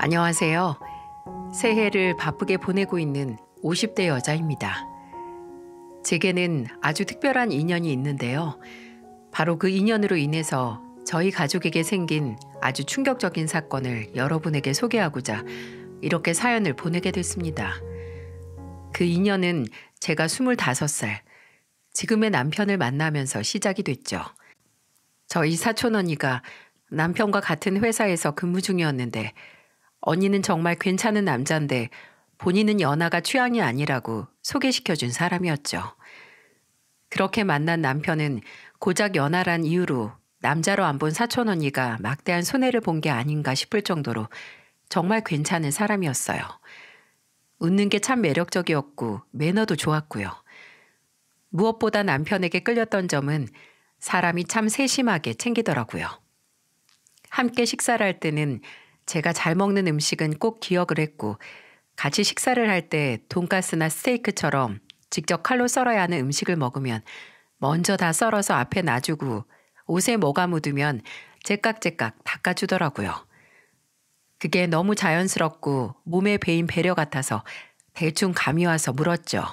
안녕하세요. 새해를 바쁘게 보내고 있는 50대 여자입니다. 제게는 아주 특별한 인연이 있는데요. 바로 그 인연으로 인해서 저희 가족에게 생긴 아주 충격적인 사건을 여러분에게 소개하고자 이렇게 사연을 보내게 됐습니다. 그 인연은 제가 25살, 지금의 남편을 만나면서 시작이 됐죠. 저희 사촌 언니가 남편과 같은 회사에서 근무 중이었는데 언니는 정말 괜찮은 남자인데 본인은 연하가 취향이 아니라고 소개시켜준 사람이었죠. 그렇게 만난 남편은 고작 연하란 이유로 남자로 안 본 사촌 언니가 막대한 손해를 본 게 아닌가 싶을 정도로 정말 괜찮은 사람이었어요. 웃는 게 참 매력적이었고 매너도 좋았고요. 무엇보다 남편에게 끌렸던 점은 사람이 참 세심하게 챙기더라고요. 함께 식사를 할 때는 제가 잘 먹는 음식은 꼭 기억을 했고 같이 식사를 할 때 돈가스나 스테이크처럼 직접 칼로 썰어야 하는 음식을 먹으면 먼저 다 썰어서 앞에 놔주고 옷에 뭐가 묻으면 제깍제깍 닦아주더라고요. 그게 너무 자연스럽고 몸에 배인 배려 같아서 대충 감이 와서 물었죠.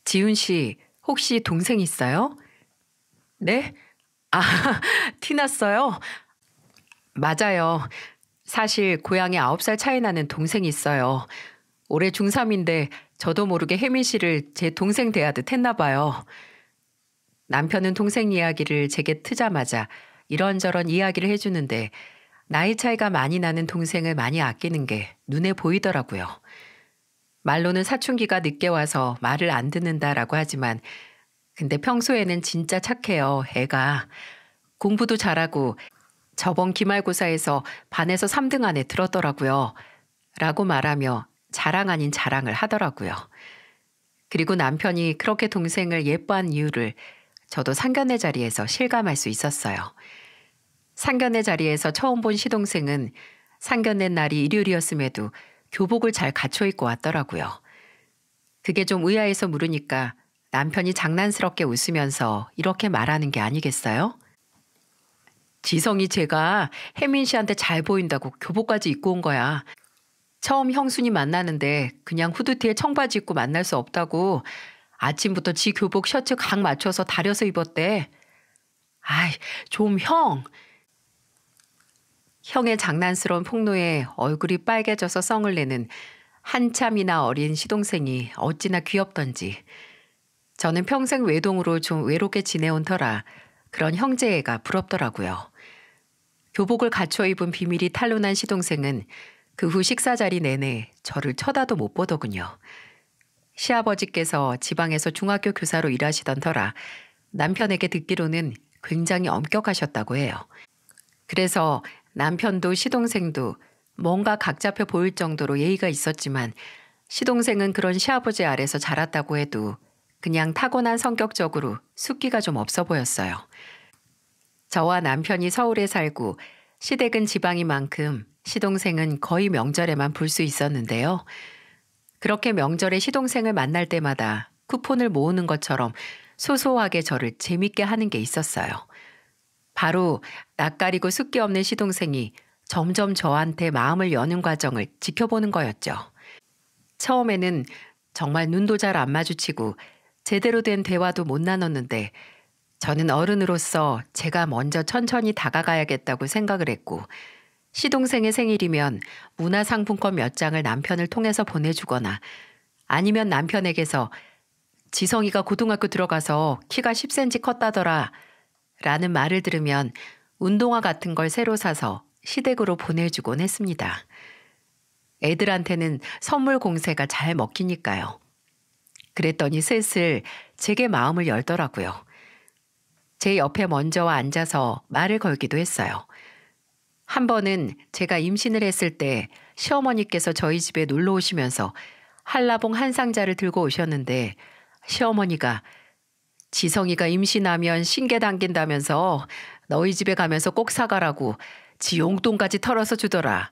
지훈 씨, 혹시 동생 있어요? 네? 아, 티났어요? 맞아요. 사실 고향에 9살 차이 나는 동생이 있어요. 올해 중3인데 저도 모르게 혜민 씨를 제 동생 대하듯 했나 봐요. 남편은 동생 이야기를 제게 트자마자 이런저런 이야기를 해주는데 나이 차이가 많이 나는 동생을 많이 아끼는 게 눈에 보이더라고요. 말로는 사춘기가 늦게 와서 말을 안 듣는다라고 하지만 근데 평소에는 진짜 착해요, 애가. 공부도 잘하고 저번 기말고사에서 반에서 3등 안에 들었더라고요. 라고 말하며 자랑 아닌 자랑을 하더라고요. 그리고 남편이 그렇게 동생을 예뻐한 이유를 저도 상견례 자리에서 실감할 수 있었어요. 상견례 자리에서 처음 본 시동생은 상견례 날이 일요일이었음에도 교복을 잘 갖춰 입고 왔더라고요. 그게 좀 의아해서 물으니까 남편이 장난스럽게 웃으면서 이렇게 말하는 게 아니겠어요? 지성이 제가 혜민 씨한테 잘 보인다고 교복까지 입고 온 거야. 처음 형순이 만나는데 그냥 후드티에 청바지 입고 만날 수 없다고 아침부터 지 교복 셔츠 각 맞춰서 다려서 입었대. 아이, 좀 형. 형의 장난스러운 폭로에 얼굴이 빨개져서 썽을 내는 한참이나 어린 시동생이 어찌나 귀엽던지. 저는 평생 외동으로 좀 외롭게 지내온 터라 그런 형제애가 부럽더라고요. 교복을 갖춰 입은 비밀이 탄로난 시동생은 그 후 식사 자리 내내 저를 쳐다도 못 보더군요. 시아버지께서 지방에서 중학교 교사로 일하시던 터라 남편에게 듣기로는 굉장히 엄격하셨다고 해요. 그래서 남편도 시동생도 뭔가 각 잡혀 보일 정도로 예의가 있었지만 시동생은 그런 시아버지 아래서 자랐다고 해도 그냥 타고난 성격적으로 숫기가 좀 없어 보였어요. 저와 남편이 서울에 살고 시댁은 지방인 만큼 시동생은 거의 명절에만 볼 수 있었는데요. 그렇게 명절에 시동생을 만날 때마다 쿠폰을 모으는 것처럼 소소하게 저를 재밌게 하는 게 있었어요. 바로 낯가리고 숫기 없는 시동생이 점점 저한테 마음을 여는 과정을 지켜보는 거였죠. 처음에는 정말 눈도 잘 안 마주치고 제대로 된 대화도 못 나눴는데 저는 어른으로서 제가 먼저 천천히 다가가야겠다고 생각을 했고 시동생의 생일이면 문화상품권 몇 장을 남편을 통해서 보내주거나 아니면 남편에게서 지성이가 고등학교 들어가서 키가 10cm 컸다더라 라는 말을 들으면 운동화 같은 걸 새로 사서 시댁으로 보내주곤 했습니다. 애들한테는 선물 공세가 잘 먹히니까요. 그랬더니 슬슬 제게 마음을 열더라고요. 제 옆에 먼저 와 앉아서 말을 걸기도 했어요. 한 번은 제가 임신을 했을 때 시어머니께서 저희 집에 놀러 오시면서 한라봉 한 상자를 들고 오셨는데 시어머니가 지성이가 임신하면 신게 당긴다면서 너희 집에 가면서 꼭 사가라고 지 용돈까지 털어서 주더라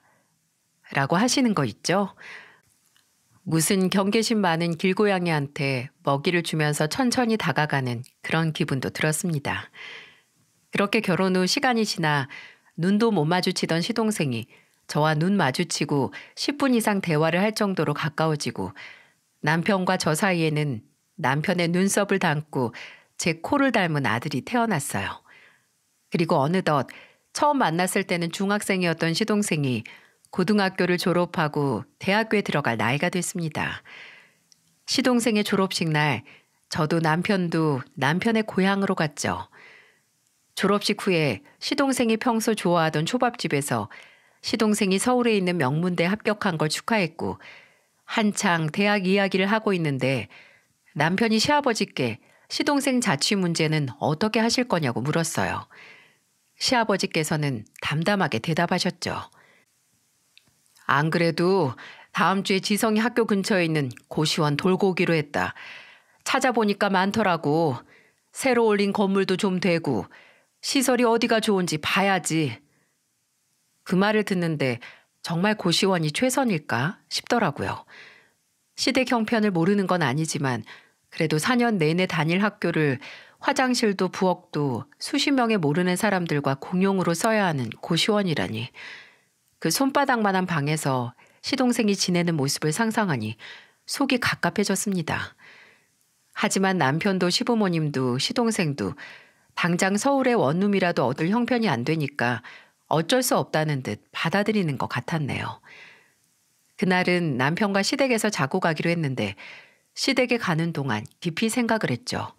라고 하시는 거 있죠? 무슨 경계심 많은 길고양이한테 먹이를 주면서 천천히 다가가는 그런 기분도 들었습니다. 그렇게 결혼 후 시간이 지나 눈도 못 마주치던 시동생이 저와 눈 마주치고 10분 이상 대화를 할 정도로 가까워지고 남편과 저 사이에는 남편의 눈썹을 닮고 제 코를 닮은 아들이 태어났어요. 그리고 어느덧 처음 만났을 때는 중학생이었던 시동생이 고등학교를 졸업하고 대학교에 들어갈 나이가 됐습니다. 시동생의 졸업식 날 저도 남편도 남편의 고향으로 갔죠. 졸업식 후에 시동생이 평소 좋아하던 초밥집에서 시동생이 서울에 있는 명문대 합격한 걸 축하했고 한창 대학 이야기를 하고 있는데 남편이 시아버지께 시동생 자취 문제는 어떻게 하실 거냐고 물었어요. 시아버지께서는 담담하게 대답하셨죠. 안 그래도 다음 주에 지성이 학교 근처에 있는 고시원 돌고 오기로 했다. 찾아보니까 많더라고. 새로 올린 건물도 좀 되고 시설이 어디가 좋은지 봐야지. 그 말을 듣는데 정말 고시원이 최선일까 싶더라고요. 시댁 형편을 모르는 건 아니지만 그래도 4년 내내 다닐 학교를 화장실도 부엌도 수십 명의 모르는 사람들과 공용으로 써야 하는 고시원이라니. 그 손바닥만한 방에서 시동생이 지내는 모습을 상상하니 속이 갑갑해졌습니다. 하지만 남편도 시부모님도 시동생도 당장 서울의 원룸이라도 얻을 형편이 안 되니까 어쩔 수 없다는 듯 받아들이는 것 같았네요. 그날은 남편과 시댁에서 자고 가기로 했는데 시댁에 가는 동안 깊이 생각을 했죠.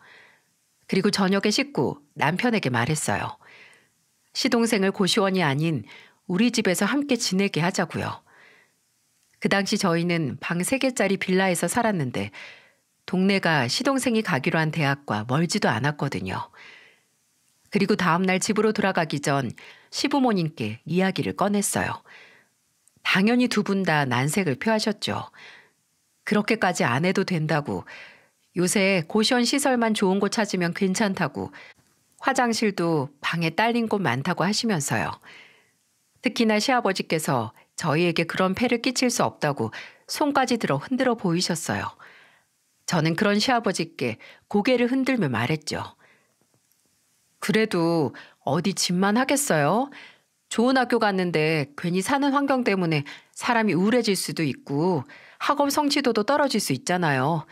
그리고 저녁에 씻고 남편에게 말했어요. 시동생을 고시원이 아닌 우리 집에서 함께 지내게 하자고요. 그 당시 저희는 방 3개짜리 빌라에서 살았는데 동네가 시동생이 가기로 한 대학과 멀지도 않았거든요. 그리고 다음날 집으로 돌아가기 전 시부모님께 이야기를 꺼냈어요. 당연히 두 분 다 난색을 표하셨죠. 그렇게까지 안 해도 된다고, 요새 고시원 시설만 좋은 곳 찾으면 괜찮다고, 화장실도 방에 딸린 곳 많다고 하시면서요. 특히나 시아버지께서 저희에게 그런 폐를 끼칠 수 없다고 손까지 들어 흔들어 보이셨어요. 저는 그런 시아버지께 고개를 흔들며 말했죠. 그래도 어디 집만 하겠어요? 좋은 학교 갔는데 괜히 사는 환경 때문에 사람이 우울해질 수도 있고 학업 성취도도 떨어질 수 있잖아요.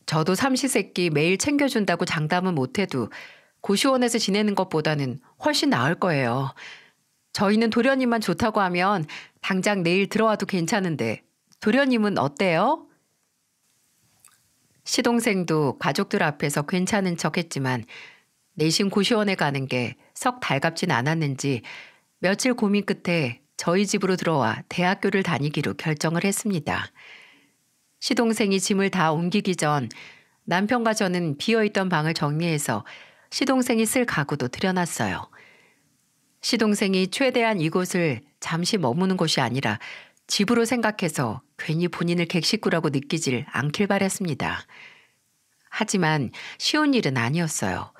저도 삼시세끼 매일 챙겨준다고 장담은 못해도 고시원에서 지내는 것보다는 훨씬 나을 거예요. 저희는 도련님만 좋다고 하면 당장 내일 들어와도 괜찮은데 도련님은 어때요? 시동생도 가족들 앞에서 괜찮은 척했지만 내심 고시원에 가는 게 썩 달갑진 않았는지 며칠 고민 끝에 저희 집으로 들어와 대학교를 다니기로 결정을 했습니다. 시동생이 짐을 다 옮기기 전 남편과 저는 비어있던 방을 정리해서 시동생이 쓸 가구도 들여놨어요. 시동생이 최대한 이곳을 잠시 머무는 곳이 아니라 집으로 생각해서 괜히 본인을 객식구라고 느끼질 않길 바랬습니다. 하지만 쉬운 일은 아니었어요.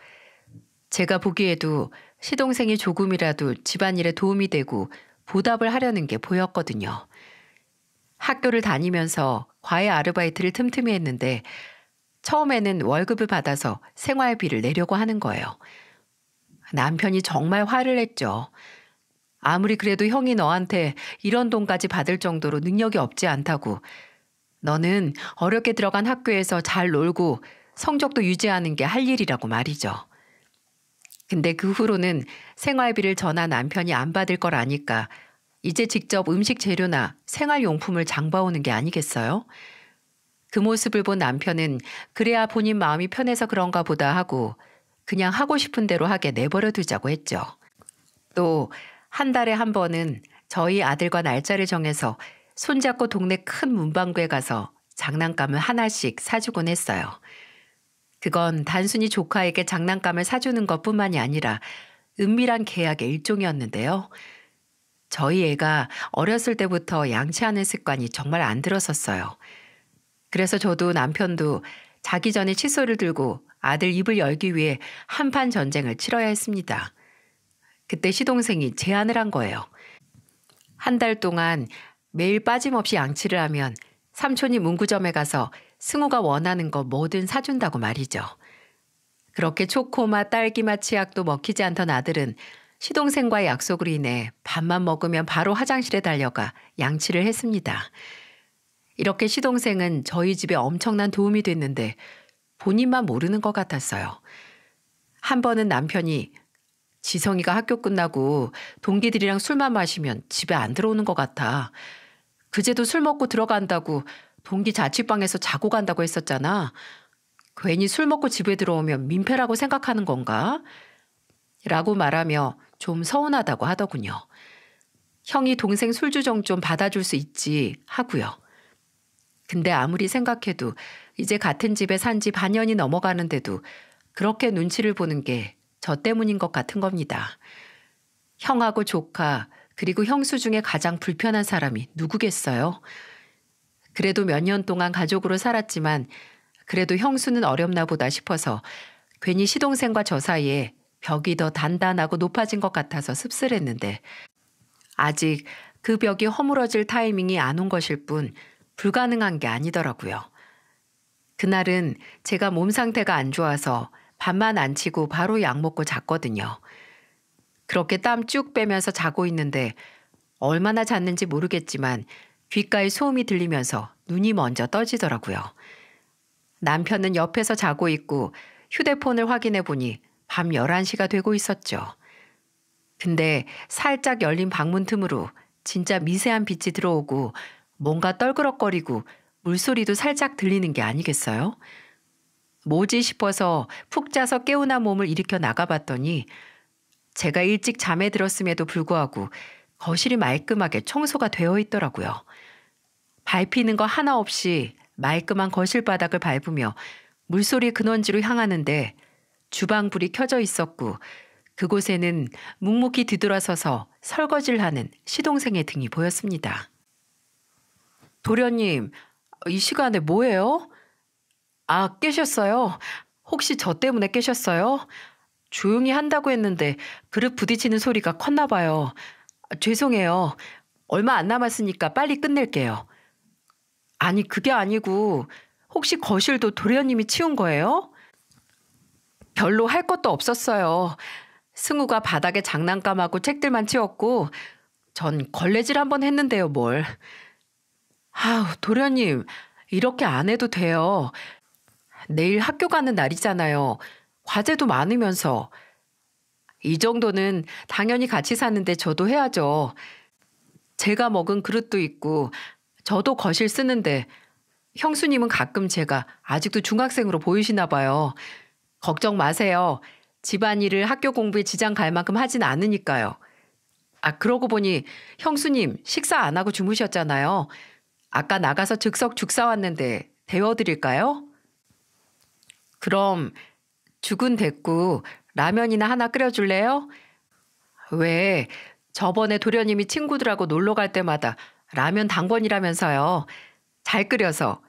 제가 보기에도 시동생이 조금이라도 집안일에 도움이 되고 보답을 하려는 게 보였거든요. 학교를 다니면서 과외 아르바이트를 틈틈이 했는데 처음에는 월급을 받아서 생활비를 내려고 하는 거예요. 남편이 정말 화를 냈죠. 아무리 그래도 형이 너한테 이런 돈까지 받을 정도로 능력이 없지 않다고. 너는 어렵게 들어간 학교에서 잘 놀고 성적도 유지하는 게 할 일이라고 말이죠. 근데 그 후로는 생활비를 저나 남편이 안 받을 걸 아니까 이제 직접 음식 재료나 생활용품을 장봐오는 게 아니겠어요? 그 모습을 본 남편은 그래야 본인 마음이 편해서 그런가 보다 하고 그냥 하고 싶은 대로 하게 내버려 두자고 했죠. 또 한 달에 한 번은 저희 아들과 날짜를 정해서 손잡고 동네 큰 문방구에 가서 장난감을 하나씩 사주곤 했어요. 그건 단순히 조카에게 장난감을 사주는 것뿐만이 아니라 은밀한 계약의 일종이었는데요. 저희 애가 어렸을 때부터 양치하는 습관이 정말 안 들었었어요. 그래서 저도 남편도 자기 전에 칫솔을 들고 아들 입을 열기 위해 한판 전쟁을 치러야 했습니다. 그때 시동생이 제안을 한 거예요. 한 달 동안 매일 빠짐없이 양치를 하면 삼촌이 문구점에 가서 승우가 원하는 거 뭐든 사준다고 말이죠. 그렇게 초코맛, 딸기맛 치약도 먹히지 않던 아들은 시동생과의 약속으로 인해 밥만 먹으면 바로 화장실에 달려가 양치를 했습니다. 이렇게 시동생은 저희 집에 엄청난 도움이 됐는데 본인만 모르는 것 같았어요. 한 번은 남편이 지성이가 학교 끝나고 동기들이랑 술만 마시면 집에 안 들어오는 것 같아. 그제도 술 먹고 들어간다고 동기 자취방에서 자고 간다고 했었잖아. 괜히 술 먹고 집에 들어오면 민폐라고 생각하는 건가? 라고 말하며 좀 서운하다고 하더군요. 형이 동생 술주정 좀 받아줄 수 있지 하고요. 근데 아무리 생각해도 이제 같은 집에 산 지 반년이 넘어가는데도 그렇게 눈치를 보는 게 저 때문인 것 같은 겁니다. 형하고 조카 그리고 형수 중에 가장 불편한 사람이 누구겠어요? 그래도 몇 년 동안 가족으로 살았지만 그래도 형수는 어렵나 보다 싶어서 괜히 시동생과 저 사이에 벽이 더 단단하고 높아진 것 같아서 씁쓸했는데 아직 그 벽이 허물어질 타이밍이 안 온 것일 뿐 불가능한 게 아니더라고요. 그날은 제가 몸 상태가 안 좋아서 밥만 안 치고 바로 약 먹고 잤거든요. 그렇게 땀 쭉 빼면서 자고 있는데 얼마나 잤는지 모르겠지만 귓가에 소음이 들리면서 눈이 먼저 떠지더라고요. 남편은 옆에서 자고 있고 휴대폰을 확인해 보니 밤 11시가 되고 있었죠. 근데 살짝 열린 방문 틈으로 진짜 미세한 빛이 들어오고 뭔가 떨그럭거리고 물소리도 살짝 들리는 게 아니겠어요? 뭐지 싶어서 푹 자서 깨어난 몸을 일으켜 나가봤더니 제가 일찍 잠에 들었음에도 불구하고 거실이 말끔하게 청소가 되어 있더라고요. 밟히는 거 하나 없이 말끔한 거실 바닥을 밟으며 물소리 근원지로 향하는데 주방 불이 켜져 있었고 그곳에는 묵묵히 뒤돌아서서 설거지를 하는 시동생의 등이 보였습니다. 도련님, 이 시간에 뭐해요? 아, 깨셨어요? 혹시 저 때문에 깨셨어요? 조용히 한다고 했는데 그릇 부딪히는 소리가 컸나 봐요. 죄송해요. 얼마 안 남았으니까 빨리 끝낼게요. 아니, 그게 아니고 혹시 거실도 도련님이 치운 거예요? 별로 할 것도 없었어요. 승우가 바닥에 장난감하고 책들만 치웠고 전 걸레질 한번 했는데요, 뭘. 아우, 도련님, 이렇게 안 해도 돼요. 내일 학교 가는 날이잖아요. 과제도 많으면서. 이 정도는 당연히 같이 사는데 저도 해야죠. 제가 먹은 그릇도 있고 저도 거실 쓰는데 형수님은 가끔 제가 아직도 중학생으로 보이시나 봐요. 걱정 마세요. 집안일을 학교 공부에 지장 갈 만큼 하진 않으니까요. 아, 그러고 보니 형수님 식사 안 하고 주무셨잖아요. 아까 나가서 즉석 죽 사왔는데 데워드릴까요? 그럼 죽은 됐고 라면이나 하나 끓여줄래요? 왜? 저번에 도련님이 친구들하고 놀러 갈 때마다 라면 당번이라면서요. 잘 끓여서.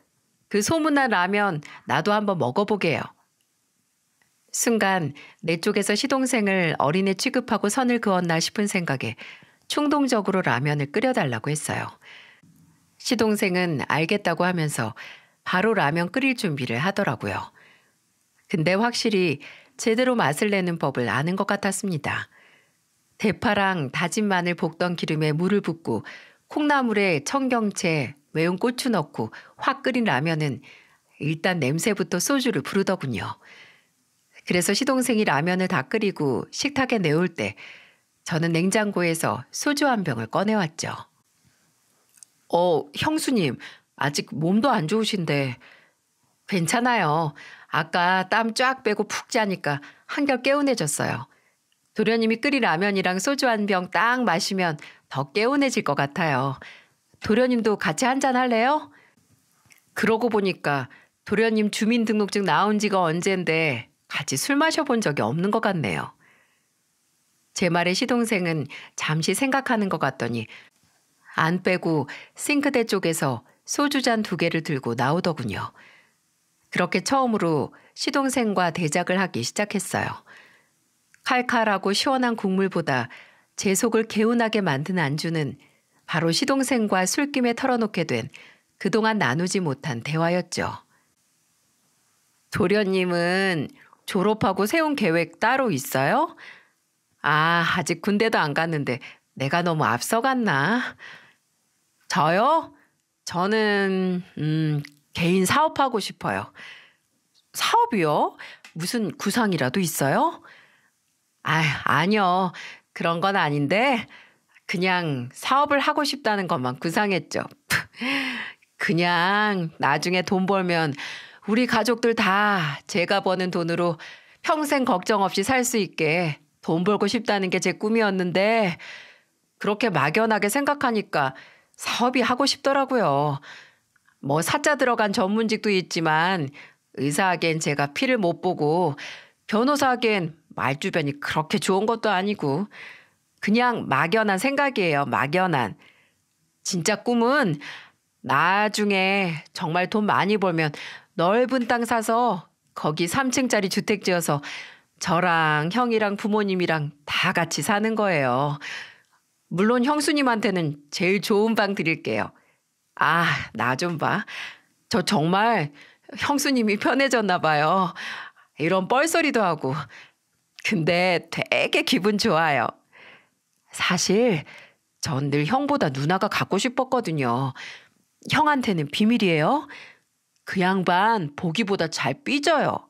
그 소문난 라면 나도 한번 먹어보게요. 순간 내 쪽에서 시동생을 어린애 취급하고 선을 그었나 싶은 생각에 충동적으로 라면을 끓여달라고 했어요. 시동생은 알겠다고 하면서 바로 라면 끓일 준비를 하더라고요. 근데 확실히 제대로 맛을 내는 법을 아는 것 같았습니다. 대파랑 다진 마늘 볶던 기름에 물을 붓고 콩나물에 청경채, 매운 고추 넣고 확 끓인 라면은 일단 냄새부터 소주를 부르더군요. 그래서 시동생이 라면을 다 끓이고 식탁에 내올 때 저는 냉장고에서 소주 한 병을 꺼내왔죠. 형수님, 아직 몸도 안 좋으신데. 괜찮아요. 아까 땀 쫙 빼고 푹 자니까 한결 개운해졌어요. 도련님이 끓인 라면이랑 소주 한 병 딱 마시면 더 개운해질 것 같아요. 도련님도 같이 한잔 할래요? 그러고 보니까 도련님 주민등록증 나온 지가 언젠데 같이 술 마셔본 적이 없는 것 같네요. 제 말에 시동생은 잠시 생각하는 것 같더니 안 빼고 싱크대 쪽에서 소주잔 2개를 들고 나오더군요. 그렇게 처음으로 시동생과 대작을 하기 시작했어요. 칼칼하고 시원한 국물보다 제 속을 개운하게 만든 안주는 바로 시동생과 술김에 털어놓게 된 그동안 나누지 못한 대화였죠. 도련님은 졸업하고 세운 계획 따로 있어요? 아직 군대도 안 갔는데 내가 너무 앞서갔나? 저요? 저는 개인 사업하고 싶어요. 사업이요? 무슨 구상이라도 있어요? 아니요. 그런 건 아닌데 그냥 사업을 하고 싶다는 것만 구상했죠. 그냥 나중에 돈 벌면 우리 가족들 다 제가 버는 돈으로 평생 걱정 없이 살 수 있게 돈 벌고 싶다는 게 제 꿈이었는데 그렇게 막연하게 생각하니까 사업이 하고 싶더라고요. 뭐 사자 들어간 전문직도 있지만 의사하기엔 제가 피를 못 보고 변호사하기엔 말주변이 그렇게 좋은 것도 아니고 그냥 막연한 생각이에요. 막연한. 진짜 꿈은 나중에 정말 돈 많이 벌면 넓은 땅 사서 거기 3층짜리 주택 지어서 저랑 형이랑 부모님이랑 다 같이 사는 거예요. 물론 형수님한테는 제일 좋은 방 드릴게요. 나 좀 봐. 저 정말 형수님이 편해졌나 봐요. 이런 뻘소리도 하고. 근데 되게 기분 좋아요. 사실 전 늘 형보다 누나가 갖고 싶었거든요. 형한테는 비밀이에요. 그 양반 보기보다 잘 삐져요.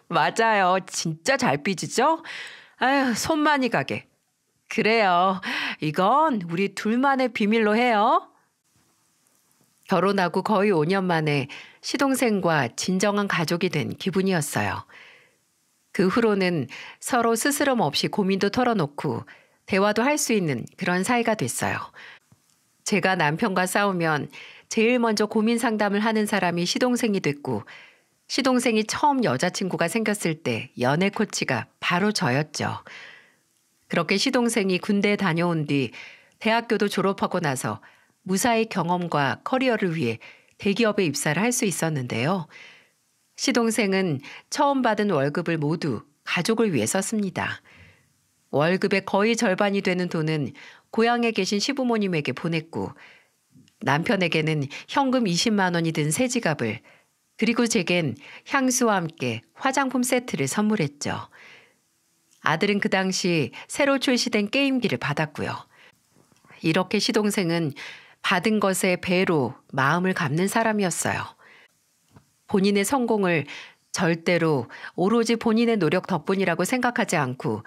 맞아요. 진짜 잘 삐지죠? 아휴, 손 많이 가게. 그래요. 이건 우리 둘만의 비밀로 해요. 결혼하고 거의 5년 만에 시동생과 진정한 가족이 된 기분이었어요. 그 후로는 서로 스스럼 없이 고민도 털어놓고 대화도 할 수 있는 그런 사이가 됐어요. 제가 남편과 싸우면 제일 먼저 고민 상담을 하는 사람이 시동생이 됐고 시동생이 처음 여자친구가 생겼을 때 연애 코치가 바로 저였죠. 그렇게 시동생이 군대에 다녀온 뒤 대학교도 졸업하고 나서 무사히 경험과 커리어를 위해 대기업에 입사를 할 수 있었는데요. 시동생은 처음 받은 월급을 모두 가족을 위해 썼습니다. 월급의 거의 절반이 되는 돈은 고향에 계신 시부모님에게 보냈고 남편에게는 현금 20만 원이 든 새 지갑을 그리고 제겐 향수와 함께 화장품 세트를 선물했죠. 아들은 그 당시 새로 출시된 게임기를 받았고요. 이렇게 시동생은 받은 것의 배로 마음을 갚는 사람이었어요. 본인의 성공을 절대로 오로지 본인의 노력 덕분이라고 생각하지 않고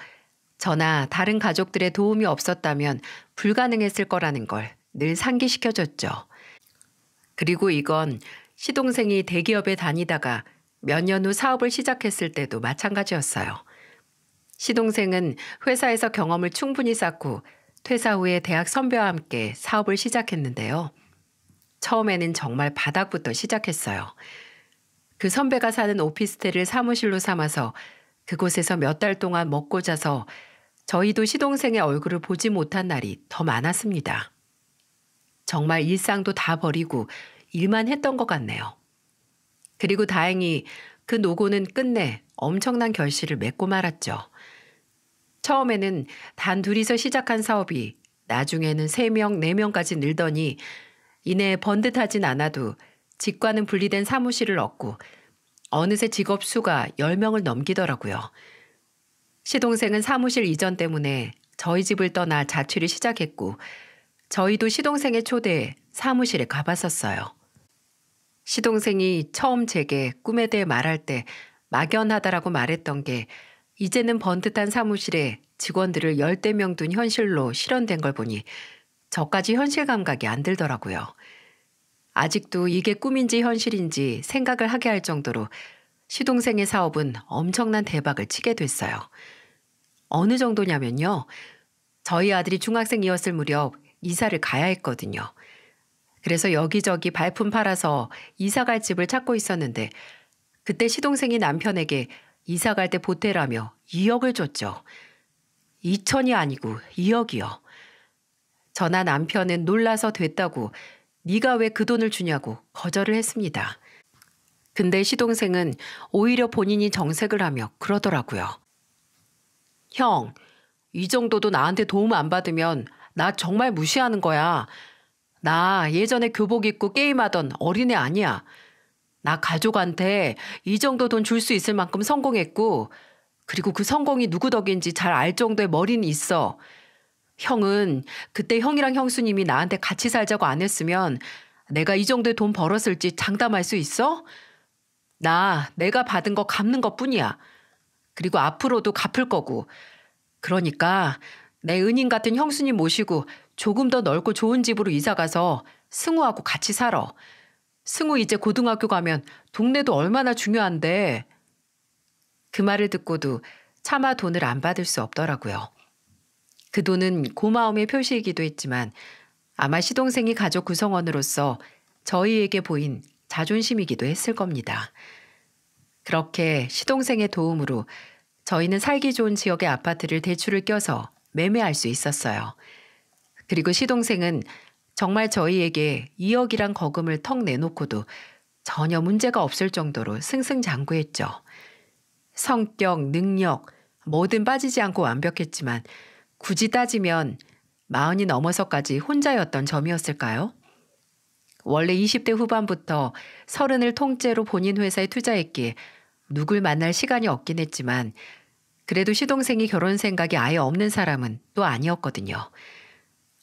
저나 다른 가족들의 도움이 없었다면 불가능했을 거라는 걸 늘 상기시켜줬죠. 그리고 이건 시동생이 대기업에 다니다가 몇 년 후 사업을 시작했을 때도 마찬가지였어요. 시동생은 회사에서 경험을 충분히 쌓고 퇴사 후에 대학 선배와 함께 사업을 시작했는데요. 처음에는 정말 바닥부터 시작했어요. 그 선배가 사는 오피스텔을 사무실로 삼아서 그곳에서 몇 달 동안 먹고 자서 저희도 시동생의 얼굴을 보지 못한 날이 더 많았습니다. 정말 일상도 다 버리고 일만 했던 것 같네요. 그리고 다행히 그 노고는 끝내 엄청난 결실을 맺고 말았죠. 처음에는 단 둘이서 시작한 사업이 나중에는 3명, 4명까지 늘더니 이내 번듯하진 않아도 직과는 분리된 사무실을 얻고 어느새 직업 수가 10명을 넘기더라고요. 시동생은 사무실 이전 때문에 저희 집을 떠나 자취를 시작했고 저희도 시동생의 초대에 사무실에 가봤었어요. 시동생이 처음 제게 꿈에 대해 말할 때 막연하다라고 말했던 게 이제는 번듯한 사무실에 직원들을 10대 명 둔 현실로 실현된 걸 보니 저까지 현실 감각이 안 들더라고요. 아직도 이게 꿈인지 현실인지 생각을 하게 할 정도로 시동생의 사업은 엄청난 대박을 치게 됐어요. 어느 정도냐면요. 저희 아들이 중학생이었을 무렵 이사를 가야 했거든요. 그래서 여기저기 발품 팔아서 이사 갈 집을 찾고 있었는데 그때 시동생이 남편에게 이사 갈 때 보태라며 2억을 줬죠. 2천이 아니고 2억이요. 저나 남편은 놀라서 됐다고 네가 왜 그 돈을 주냐고 거절을 했습니다. 근데 시동생은 오히려 본인이 정색을 하며 그러더라고요. 형, 이 정도도 나한테 도움 안 받으면 나 정말 무시하는 거야. 나 예전에 교복 입고 게임하던 어린애 아니야. 나 가족한테 이 정도 돈 줄 수 있을 만큼 성공했고 그리고 그 성공이 누구 덕인지 잘 알 정도의 머리는 있어. 형은 그때 형이랑 형수님이 나한테 같이 살자고 안 했으면 내가 이 정도의 돈 벌었을지 장담할 수 있어? 내가 받은 거 갚는 것뿐이야. 그리고 앞으로도 갚을 거고. 그러니까 내 은인 같은 형수님 모시고 조금 더 넓고 좋은 집으로 이사 가서 승우하고 같이 살아. 승우 이제 고등학교 가면 동네도 얼마나 중요한데. 그 말을 듣고도 차마 돈을 안 받을 수 없더라고요. 그 돈은 고마움의 표시이기도 했지만 아마 시동생이 가족 구성원으로서 저희에게 보인 자존심이기도 했을 겁니다. 그렇게 시동생의 도움으로 저희는 살기 좋은 지역의 아파트를 대출을 껴서 매매할 수 있었어요. 그리고 시동생은 정말 저희에게 2억이란 거금을 턱 내놓고도 전혀 문제가 없을 정도로 승승장구했죠. 성격, 능력, 뭐든 빠지지 않고 완벽했지만 굳이 따지면 40이 넘어서까지 혼자였던 점이었을까요? 원래 20대 후반부터 30을 통째로 본인 회사에 투자했기에 누굴 만날 시간이 없긴 했지만 그래도 시동생이 결혼 생각이 아예 없는 사람은 또 아니었거든요.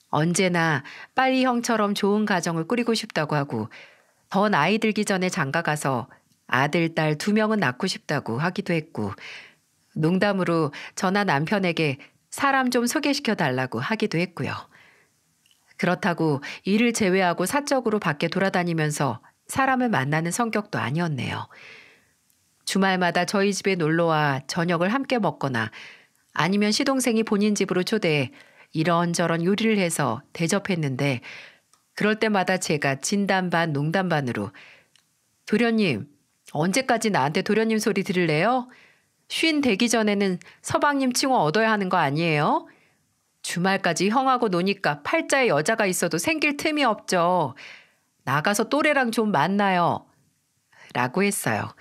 언제나 빨리 형처럼 좋은 가정을 꾸리고 싶다고 하고 더 나이 들기 전에 장가가서 아들, 딸 2명은 낳고 싶다고 하기도 했고 농담으로 저나 남편에게 사람 좀 소개시켜 달라고 하기도 했고요. 그렇다고 일을 제외하고 사적으로 밖에 돌아다니면서 사람을 만나는 성격도 아니었네요. 주말마다 저희 집에 놀러와 저녁을 함께 먹거나 아니면 시동생이 본인 집으로 초대해 이런저런 요리를 해서 대접했는데 그럴 때마다 제가 진담 반 농담 반으로 도련님, 언제까지 나한테 도련님 소리 들을래요? 쉰 되기 전에는 서방님 칭호 얻어야 하는 거 아니에요? 주말까지 형하고 노니까 팔자에 여자가 있어도 생길 틈이 없죠. 나가서 또래랑 좀 만나요. 라고 했어요.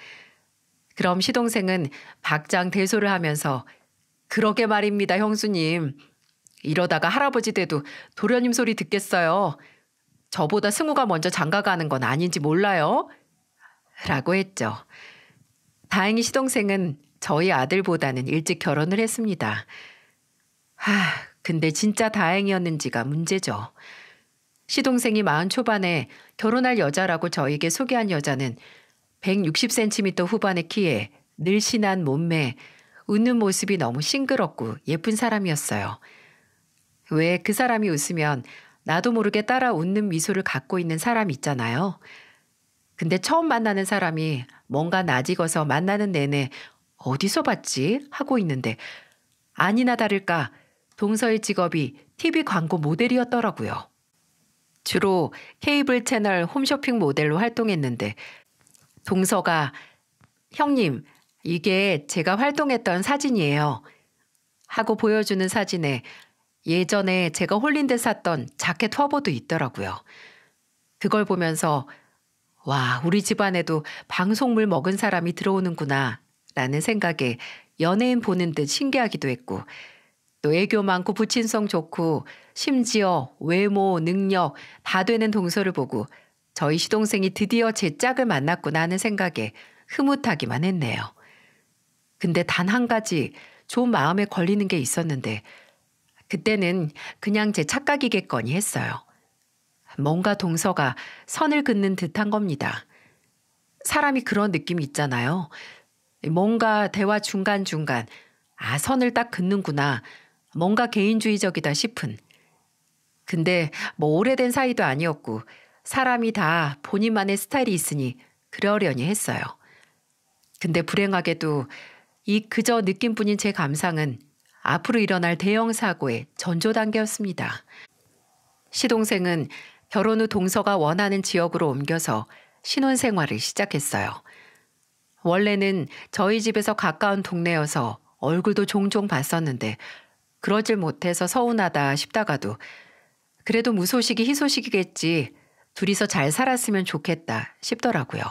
그럼 시동생은 박장대소를 하면서 그러게 말입니다, 형수님. 이러다가 할아버지 돼도 도련님 소리 듣겠어요. 저보다 승우가 먼저 장가가는 건 아닌지 몰라요? 라고 했죠. 다행히 시동생은 저희 아들보다는 일찍 결혼을 했습니다. 근데 진짜 다행이었는지가 문제죠. 시동생이 40 초반에 결혼할 여자라고 저에게 소개한 여자는 160cm 후반의 키에 늘씬한 몸매, 웃는 모습이 너무 싱그럽고 예쁜 사람이었어요. 왜 그 사람이 웃으면 나도 모르게 따라 웃는 미소를 갖고 있는 사람 있잖아요. 근데 처음 만나는 사람이 뭔가 낯익어서 만나는 내내 어디서 봤지? 하고 있는데 아니나 다를까 동서의 직업이 TV 광고 모델이었더라고요. 주로 케이블 채널 홈쇼핑 모델로 활동했는데 동서가 형님, 이게 제가 활동했던 사진이에요. 하고 보여주는 사진에 예전에 제가 홀린 데 샀던 자켓 화보도 있더라고요. 그걸 보면서 와, 우리 집안에도 방송물 먹은 사람이 들어오는구나 라는 생각에 연예인 보는 듯 신기하기도 했고 또 애교 많고 부친성 좋고 심지어 외모, 능력 다 되는 동서를 보고 저희 시동생이 드디어 제 짝을 만났구나 하는 생각에 흐뭇하기만 했네요. 근데 단 한 가지 좀 마음에 걸리는 게 있었는데 그때는 그냥 제 착각이겠거니 했어요. 뭔가 동서가 선을 긋는 듯한 겁니다. 사람이 그런 느낌이 있잖아요. 뭔가 대화 중간중간 선을 딱 긋는구나. 뭔가 개인주의적이다 싶은. 근데 뭐 오래된 사이도 아니었고 사람이 다 본인만의 스타일이 있으니 그러려니 했어요. 근데 불행하게도 이 그저 느낌뿐인 제 감상은 앞으로 일어날 대형 사고의 전조 단계였습니다. 시동생은 결혼 후 동서가 원하는 지역으로 옮겨서 신혼생활을 시작했어요. 원래는 저희 집에서 가까운 동네여서 얼굴도 종종 봤었는데 그러질 못해서 서운하다 싶다가도 그래도 무소식이 희소식이겠지. 둘이서 잘 살았으면 좋겠다 싶더라고요.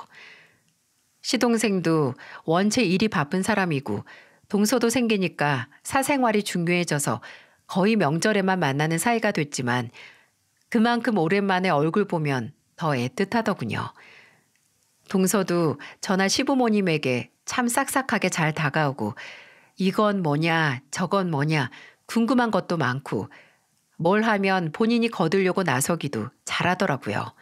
시동생도 원체 일이 바쁜 사람이고 동서도 생기니까 사생활이 중요해져서 거의 명절에만 만나는 사이가 됐지만 그만큼 오랜만에 얼굴 보면 더 애틋하더군요. 동서도 저나 시부모님에게 참 싹싹하게 잘 다가오고 이건 뭐냐, 저건 뭐냐, 궁금한 것도 많고, 뭘 하면 본인이 거두려고 나서기도 잘하더라고요.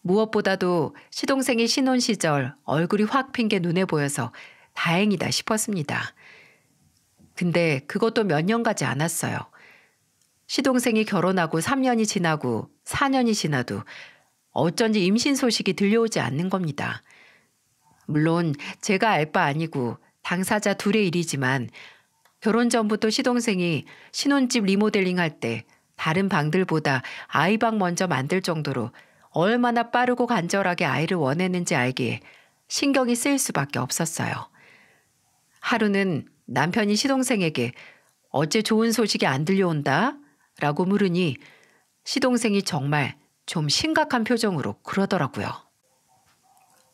무엇보다도 시동생이 신혼 시절 얼굴이 확 핀 게 눈에 보여서 다행이다 싶었습니다. 근데 그것도 몇 년 가지 않았어요. 시동생이 결혼하고 3년이 지나고 4년이 지나도 어쩐지 임신 소식이 들려오지 않는 겁니다. 물론 제가 알 바 아니고 당사자 둘의 일이지만 결혼 전부터 시동생이 신혼집 리모델링 할 때 다른 방들보다 아이방 먼저 만들 정도로 얼마나 빠르고 간절하게 아이를 원했는지 알기에 신경이 쓰일 수밖에 없었어요. 하루는 남편이 시동생에게 어째 좋은 소식이 안 들려온다? 라고 물으니 시동생이 정말 좀 심각한 표정으로 그러더라고요.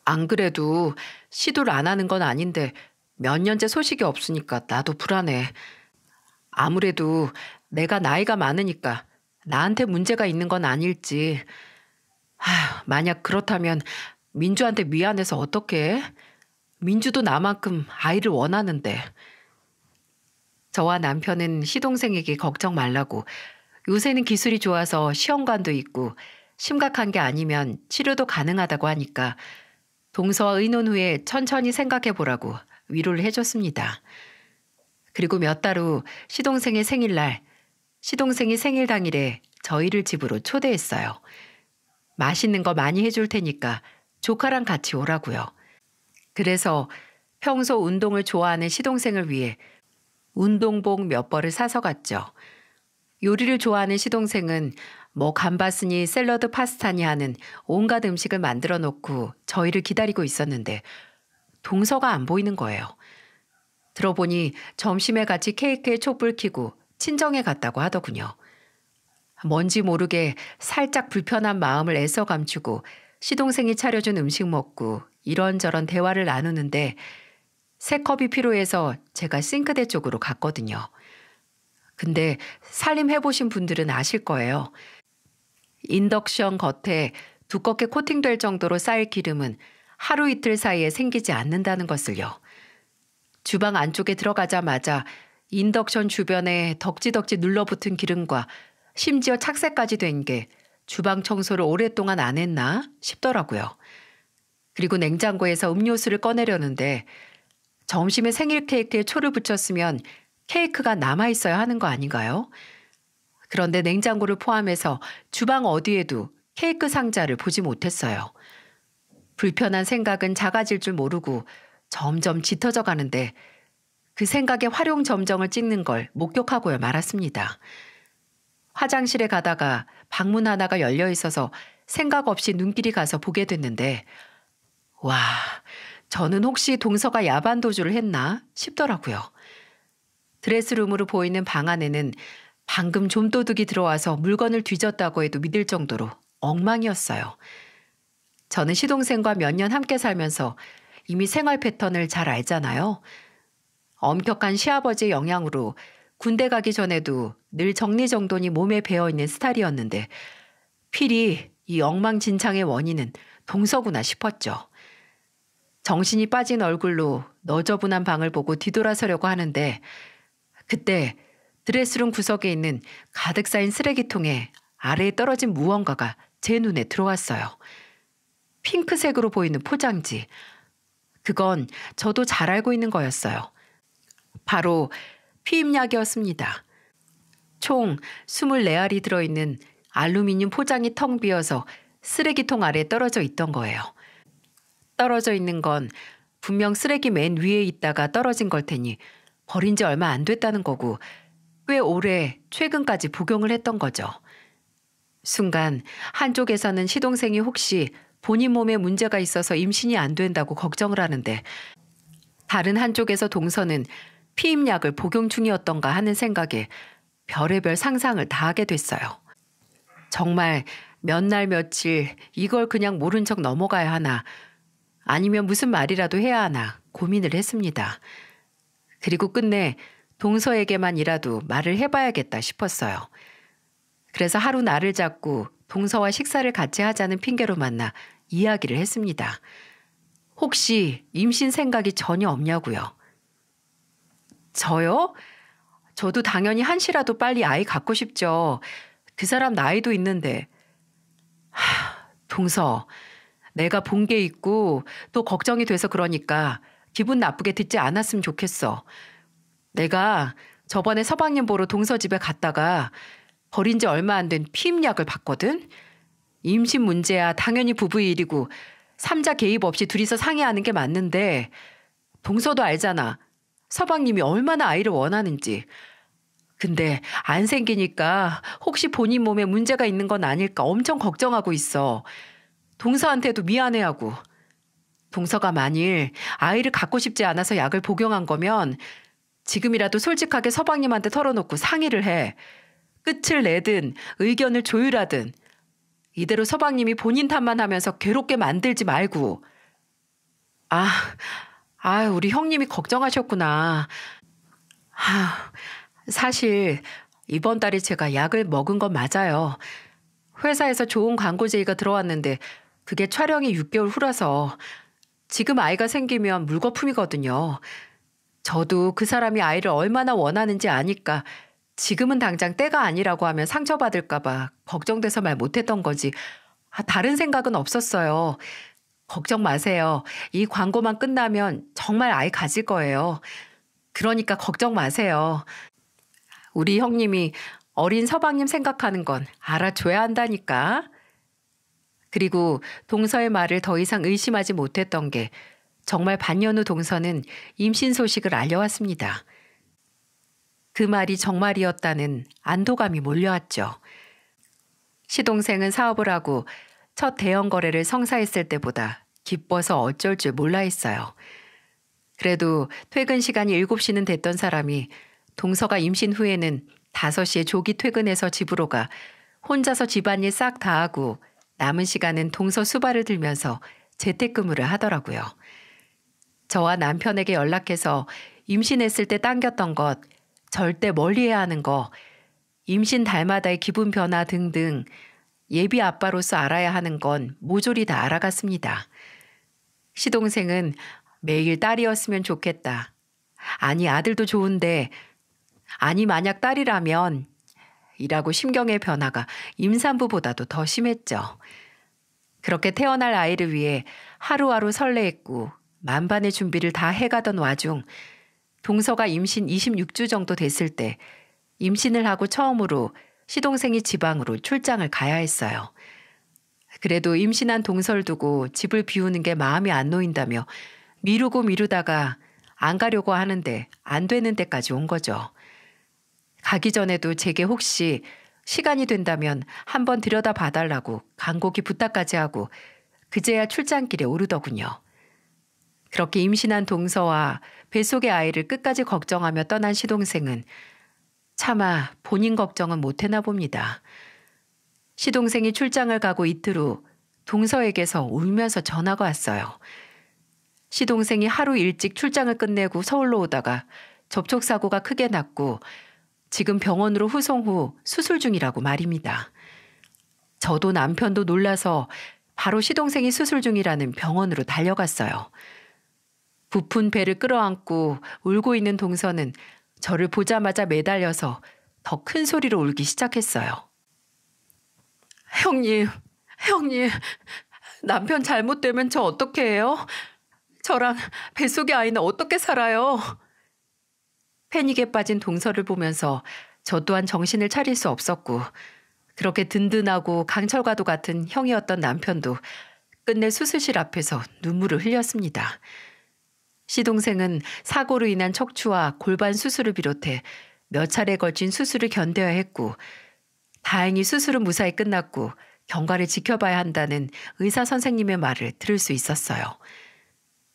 안 그래도 시도를 안 하는 건 아닌데 몇 년째 소식이 없으니까 나도 불안해. 아무래도 내가 나이가 많으니까 나한테 문제가 있는 건 아닐지. 만약 그렇다면 민주한테 미안해서 어떡해? 민주도 나만큼 아이를 원하는데. 저와 남편은 시동생에게 걱정 말라고 요새는 기술이 좋아서 시험관도 있고 심각한 게 아니면 치료도 가능하다고 하니까 동서와 의논 후에 천천히 생각해 보라고 위로를 해줬습니다. 그리고 몇 달 후 시동생의 생일날, 시동생이 생일 당일에 저희를 집으로 초대했어요. 맛있는 거 많이 해줄 테니까 조카랑 같이 오라고요. 그래서 평소 운동을 좋아하는 시동생을 위해 운동복 몇 벌을 사서 갔죠. 요리를 좋아하는 시동생은 뭐 감바스니 샐러드 파스타니 하는 온갖 음식을 만들어 놓고 저희를 기다리고 있었는데 동서가 안 보이는 거예요. 들어보니 점심에 같이 케이크에 촛불 켜고 친정에 갔다고 하더군요. 뭔지 모르게 살짝 불편한 마음을 애써 감추고 시동생이 차려준 음식 먹고 이런저런 대화를 나누는데 새 컵이 필요해서 제가 싱크대 쪽으로 갔거든요. 근데 살림 해보신 분들은 아실 거예요. 인덕션 겉에 두껍게 코팅될 정도로 쌓일 기름은 하루 이틀 사이에 생기지 않는다는 것을요. 주방 안쪽에 들어가자마자 인덕션 주변에 덕지덕지 눌러붙은 기름과 심지어 착색까지 된 게 주방 청소를 오랫동안 안 했나 싶더라고요. 그리고 냉장고에서 음료수를 꺼내려는데 점심에 생일 케이크에 초를 붙였으면 케이크가 남아있어야 하는 거 아닌가요? 그런데 냉장고를 포함해서 주방 어디에도 케이크 상자를 보지 못했어요. 불편한 생각은 작아질 줄 모르고 점점 짙어져 가는데 그 생각에 활용점정을 찍는 걸 목격하고야 말았습니다. 화장실에 가다가 방문 하나가 열려 있어서 생각 없이 눈길이 가서 보게 됐는데 와, 저는 혹시 동서가 야반 도주를 했나 싶더라고요. 드레스룸으로 보이는 방 안에는 방금 좀도둑이 들어와서 물건을 뒤졌다고 해도 믿을 정도로 엉망이었어요. 저는 시동생과 몇 년 함께 살면서 이미 생활 패턴을 잘 알잖아요. 엄격한 시아버지의 영향으로 군대 가기 전에도 늘 정리정돈이 몸에 배어있는 스타일이었는데 필히 이 엉망진창의 원인은 동서구나 싶었죠. 정신이 빠진 얼굴로 너저분한 방을 보고 뒤돌아서려고 하는데 그때 드레스룸 구석에 있는 가득 쌓인 쓰레기통에 아래에 떨어진 무언가가 제 눈에 들어왔어요. 핑크색으로 보이는 포장지. 그건 저도 잘 알고 있는 거였어요. 바로 피임약이었습니다. 총 24알이 들어있는 알루미늄 포장이 텅 비어서 쓰레기통 아래에 떨어져 있던 거예요. 떨어져 있는 건 분명 쓰레기 맨 위에 있다가 떨어진 걸 테니 버린 지 얼마 안 됐다는 거고 꽤 오래 최근까지 복용을 했던 거죠. 순간 한쪽에서는 시동생이 혹시 본인 몸에 문제가 있어서 임신이 안 된다고 걱정을 하는데 다른 한쪽에서 동서는 피임약을 복용 중이었던가 하는 생각에 별의별 상상을 다 하게 됐어요. 정말 몇 날 며칠 이걸 그냥 모른 척 넘어가야 하나 아니면 무슨 말이라도 해야 하나 고민을 했습니다. 그리고 끝내 동서에게만이라도 말을 해봐야겠다 싶었어요. 그래서 하루 날을 잡고 동서와 식사를 같이 하자는 핑계로 만나 이야기를 했습니다. 혹시 임신 생각이 전혀 없냐고요. 저요? 저도 당연히 한시라도 빨리 아이 갖고 싶죠. 그 사람 나이도 있는데. 동서, 내가 본 게 있고 또 걱정이 돼서 그러니까 기분 나쁘게 듣지 않았으면 좋겠어. 내가 저번에 서방님 보러 동서 집에 갔다가 버린 지 얼마 안 된 피임약을 봤거든? 임신 문제야 당연히 부부의 일이고 삼자 개입 없이 둘이서 상의하는 게 맞는데 동서도 알잖아. 서방님이 얼마나 아이를 원하는지. 근데 안 생기니까 혹시 본인 몸에 문제가 있는 건 아닐까 엄청 걱정하고 있어. 동서한테도 미안해하고. 동서가 만일 아이를 갖고 싶지 않아서 약을 복용한 거면 지금이라도 솔직하게 서방님한테 털어놓고 상의를 해. 끝을 내든 의견을 조율하든. 이대로 서방님이 본인 탓만 하면서 괴롭게 만들지 말고. 우리 형님이 걱정하셨구나. 사실 이번 달에 제가 약을 먹은 건 맞아요. 회사에서 좋은 광고 제의가 들어왔는데 그게 촬영이 6개월 후라서 지금 아이가 생기면 물거품이거든요. 저도 그 사람이 아이를 얼마나 원하는지 아니까 지금은 당장 때가 아니라고 하면 상처받을까 봐 걱정돼서 말 못했던 거지. 다른 생각은 없었어요. 걱정 마세요. 이 광고만 끝나면 정말 아이 가질 거예요. 그러니까 걱정 마세요. 우리 형님이 어린 서방님 생각하는 건 알아줘야 한다니까. 그리고 동서의 말을 더 이상 의심하지 못했던 게 정말 반년 후 동서는 임신 소식을 알려왔습니다. 그 말이 정말이었다는 안도감이 몰려왔죠. 시동생은 사업을 하고 첫 대형 거래를 성사했을 때보다 기뻐서 어쩔 줄 몰라 했어요. 그래도 퇴근 시간이 7시는 됐던 사람이 동서가 임신 후에는 5시에 조기 퇴근해서 집으로 가 혼자서 집안일 싹 다 하고 남은 시간은 동서 수발을 들면서 재택근무를 하더라고요. 저와 남편에게 연락해서 임신했을 때 당겼던 것, 절대 멀리해야 하는 거, 임신 달마다의 기분 변화 등등 예비 아빠로서 알아야 하는 건 모조리 다 알아갔습니다. 시동생은 매일 딸이었으면 좋겠다. 아니 아들도 좋은데 아니 만약 딸이라면 이라고 심경의 변화가 임산부보다도 더 심했죠. 그렇게 태어날 아이를 위해 하루하루 설레했고 만반의 준비를 다 해가던 와중 동서가 임신 26주 정도 됐을 때 임신을 하고 처음으로 시동생이 지방으로 출장을 가야 했어요. 그래도 임신한 동서를 두고 집을 비우는 게 마음이 안 놓인다며 미루고 미루다가 안 가려고 하는데 안 되는 데까지 온 거죠. 가기 전에도 제게 혹시 시간이 된다면 한번 들여다 봐달라고 간곡히 부탁까지 하고 그제야 출장길에 오르더군요. 그렇게 임신한 동서와 뱃속의 아이를 끝까지 걱정하며 떠난 시동생은 차마 본인 걱정은 못해나 봅니다. 시동생이 출장을 가고 이틀 후 동서에게서 울면서 전화가 왔어요. 시동생이 하루 일찍 출장을 끝내고 서울로 오다가 접촉사고가 크게 났고 지금 병원으로 후송 후 수술 중이라고 말입니다. 저도 남편도 놀라서 바로 시동생이 수술 중이라는 병원으로 달려갔어요. 부푼 배를 끌어안고 울고 있는 동서는 저를 보자마자 매달려서 더 큰 소리로 울기 시작했어요. 형님, 남편 잘못되면 저 어떻게 해요? 저랑 뱃속의 아이는 어떻게 살아요? 패닉에 빠진 동서를 보면서 저 또한 정신을 차릴 수 없었고 그렇게 든든하고 강철과도 같은 형이었던 남편도 끝내 수술실 앞에서 눈물을 흘렸습니다. 시동생은 사고로 인한 척추와 골반 수술을 비롯해 몇 차례 걸친 수술을 견뎌야 했고 다행히 수술은 무사히 끝났고 경과를 지켜봐야 한다는 의사 선생님의 말을 들을 수 있었어요.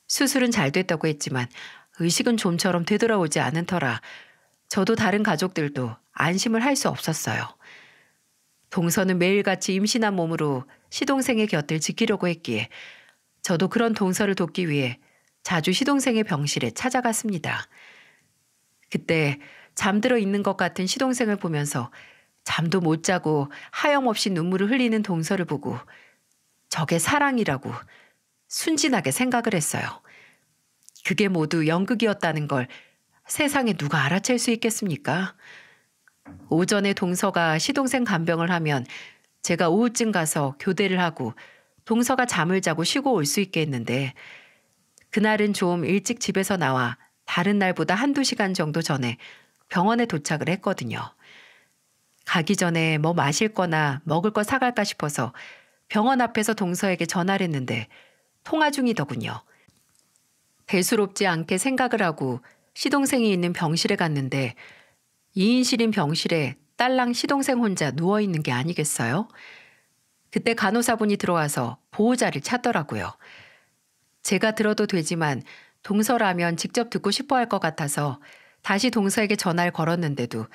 수술은 잘 됐다고 했지만 의식은 좀처럼 되돌아오지 않은 터라 저도 다른 가족들도 안심을 할 수 없었어요. 동서는 매일같이 임신한 몸으로 시동생의 곁을 지키려고 했기에 저도 그런 동서를 돕기 위해 자주 시동생의 병실에 찾아갔습니다. 그때 잠들어 있는 것 같은 시동생을 보면서 잠도 못 자고 하염없이 눈물을 흘리는 동서를 보고 저게 사랑이라고 순진하게 생각을 했어요. 그게 모두 연극이었다는 걸 세상에 누가 알아챌 수 있겠습니까? 오전에 동서가 시동생 간병을 하면 제가 오후쯤 가서 교대를 하고 동서가 잠을 자고 쉬고 올 수 있게 했는데 그날은 좀 일찍 집에서 나와 다른 날보다 한두 시간 정도 전에 병원에 도착을 했거든요. 가기 전에 뭐 마실 거나 먹을 거 사갈까 싶어서 병원 앞에서 동서에게 전화를 했는데 통화 중이더군요. 대수롭지 않게 생각을 하고 시동생이 있는 병실에 갔는데 2인실인 병실에 딸랑 시동생 혼자 누워있는 게 아니겠어요? 그때 간호사분이 들어와서 보호자를 찾더라고요. 제가 들어도 되지만 동서라면 직접 듣고 싶어 할 것 같아서 다시 동서에게 전화를 걸었는데도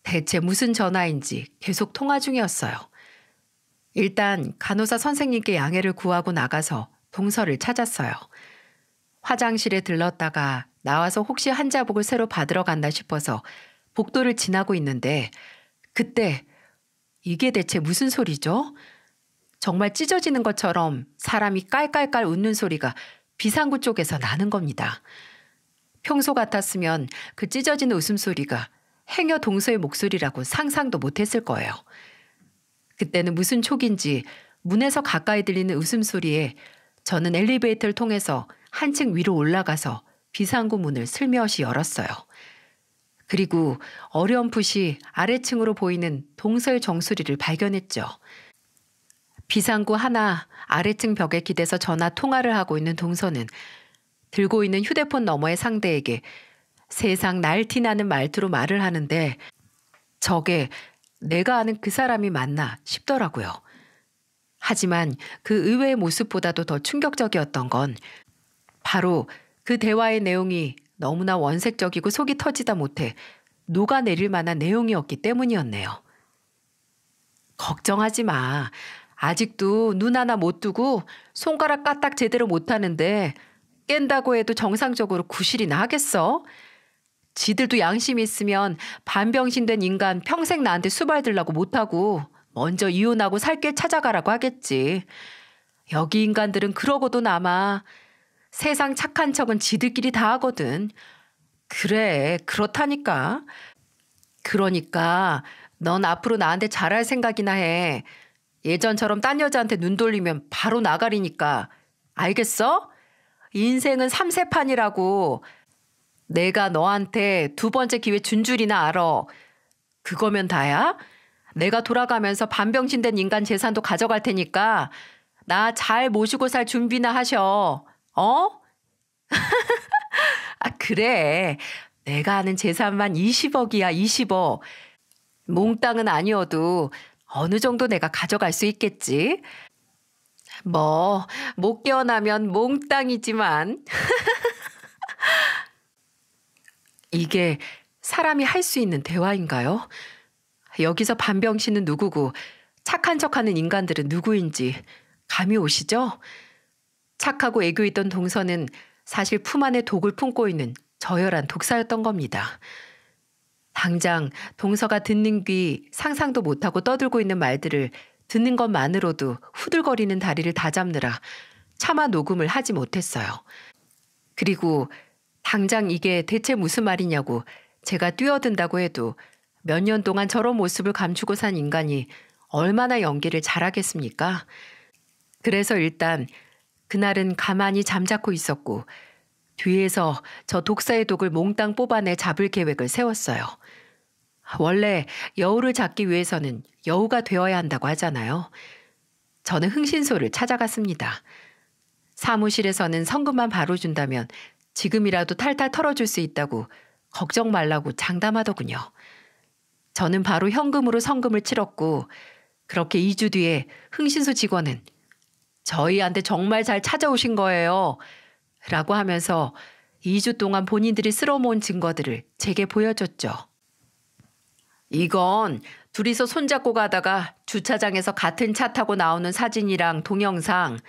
대체 무슨 전화인지 계속 통화 중이었어요. 일단 간호사 선생님께 양해를 구하고 나가서 동서를 찾았어요. 화장실에 들렀다가 나와서 혹시 환자복을 새로 받으러 간다 싶어서 복도를 지나고 있는데 그때 이게 대체 무슨 소리죠? 정말 찢어지는 것처럼 사람이 깔깔깔 웃는 소리가 비상구 쪽에서 나는 겁니다. 평소 같았으면 그 찢어지는 웃음소리가 행여 동서의 목소리라고 상상도 못했을 거예요. 그때는 무슨 촉인지 문에서 가까이 들리는 웃음소리에 저는 엘리베이터를 통해서 한층 위로 올라가서 비상구 문을 슬며시 열었어요. 그리고 어렴풋이 아래층으로 보이는 동서의 정수리를 발견했죠. 비상구 하나 아래층 벽에 기대서 전화 통화를 하고 있는 동서는 들고 있는 휴대폰 너머의 상대에게 세상 날티나는 말투로 말을 하는데 저게 내가 아는 그 사람이 맞나 싶더라고요. 하지만 그 의외의 모습보다도 더 충격적이었던 건 바로 그 대화의 내용이 너무나 원색적이고 속이 터지다 못해 녹아내릴 만한 내용이었기 때문이었네요. 걱정하지 마. 아직도 눈 하나 못 뜨고 손가락 까딱 제대로 못하는데 깬다고 해도 정상적으로 구실이나 하겠어? 지들도 양심이 있으면 반병신된 인간 평생 나한테 수발 들라고 못하고 먼저 이혼하고 살 길 찾아가라고 하겠지. 여기 인간들은 그러고도 남아. 세상 착한 척은 지들끼리 다 하거든. 그래, 그렇다니까. 그러니까 넌 앞으로 나한테 잘할 생각이나 해. 예전처럼 딴 여자한테 눈 돌리면 바로 나가리니까. 알겠어? 인생은 삼세판이라고. 내가 너한테 두 번째 기회 준 줄이나 알아. 그거면 다야? 내가 돌아가면서 반병신된 인간 재산도 가져갈 테니까 나 잘 모시고 살 준비나 하셔. 어? 아, 그래. 내가 아는 재산만 20억이야, 20억. 몽땅은 아니어도 어느 정도 내가 가져갈 수 있겠지. 뭐, 못 깨어나면 몽땅이지만. 이게 사람이 할 수 있는 대화인가요? 여기서 반병신은 누구고 착한 척하는 인간들은 누구인지 감이 오시죠? 착하고 애교 있던 동서는 사실 품 안에 독을 품고 있는 저열한 독사였던 겁니다. 당장 동서가 듣는 귀 상상도 못하고 떠들고 있는 말들을 듣는 것만으로도 후들거리는 다리를 다잡느라 차마 녹음을 하지 못했어요. 그리고 당장 이게 대체 무슨 말이냐고 제가 뛰어든다고 해도 몇 년 동안 저런 모습을 감추고 산 인간이 얼마나 연기를 잘하겠습니까? 그래서 일단 그날은 가만히 잠자코 있었고 뒤에서 저 독사의 독을 몽땅 뽑아내 잡을 계획을 세웠어요. 원래 여우를 잡기 위해서는 여우가 되어야 한다고 하잖아요. 저는 흥신소를 찾아갔습니다. 사무실에서는 성금만 바로 준다면 지금이라도 탈탈 털어줄 수 있다고 걱정 말라고 장담하더군요. 저는 바로 현금으로 성금을 치렀고 그렇게 2주 뒤에 흥신소 직원은 저희한테 정말 잘 찾아오신 거예요. 라고 하면서 2주 동안 본인들이 쓸어모은 증거들을 제게 보여줬죠. 이건 둘이서 손잡고 가다가 주차장에서 같은 차 타고 나오는 사진이랑 동영상,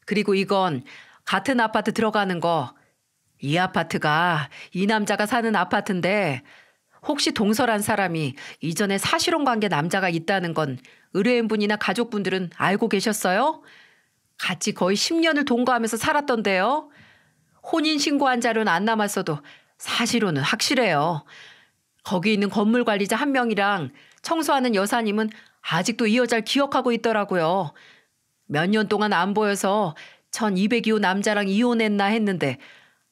그리고 이건 같은 아파트 들어가는 거. 이 아파트가 이 남자가 사는 아파트인데 혹시 동서란 사람이 이전에 사실혼 관계 남자가 있다는 건 의뢰인분이나 가족분들은 알고 계셨어요? 같이 거의 10년을 동거하면서 살았던데요. 혼인신고한 자료는 안 남았어도 사실로는 확실해요. 거기 있는 건물 관리자 한 명이랑 청소하는 여사님은 아직도 이 여자를 기억하고 있더라고요. 몇 년 동안 안 보여서 1202호 남자랑 이혼했나 했는데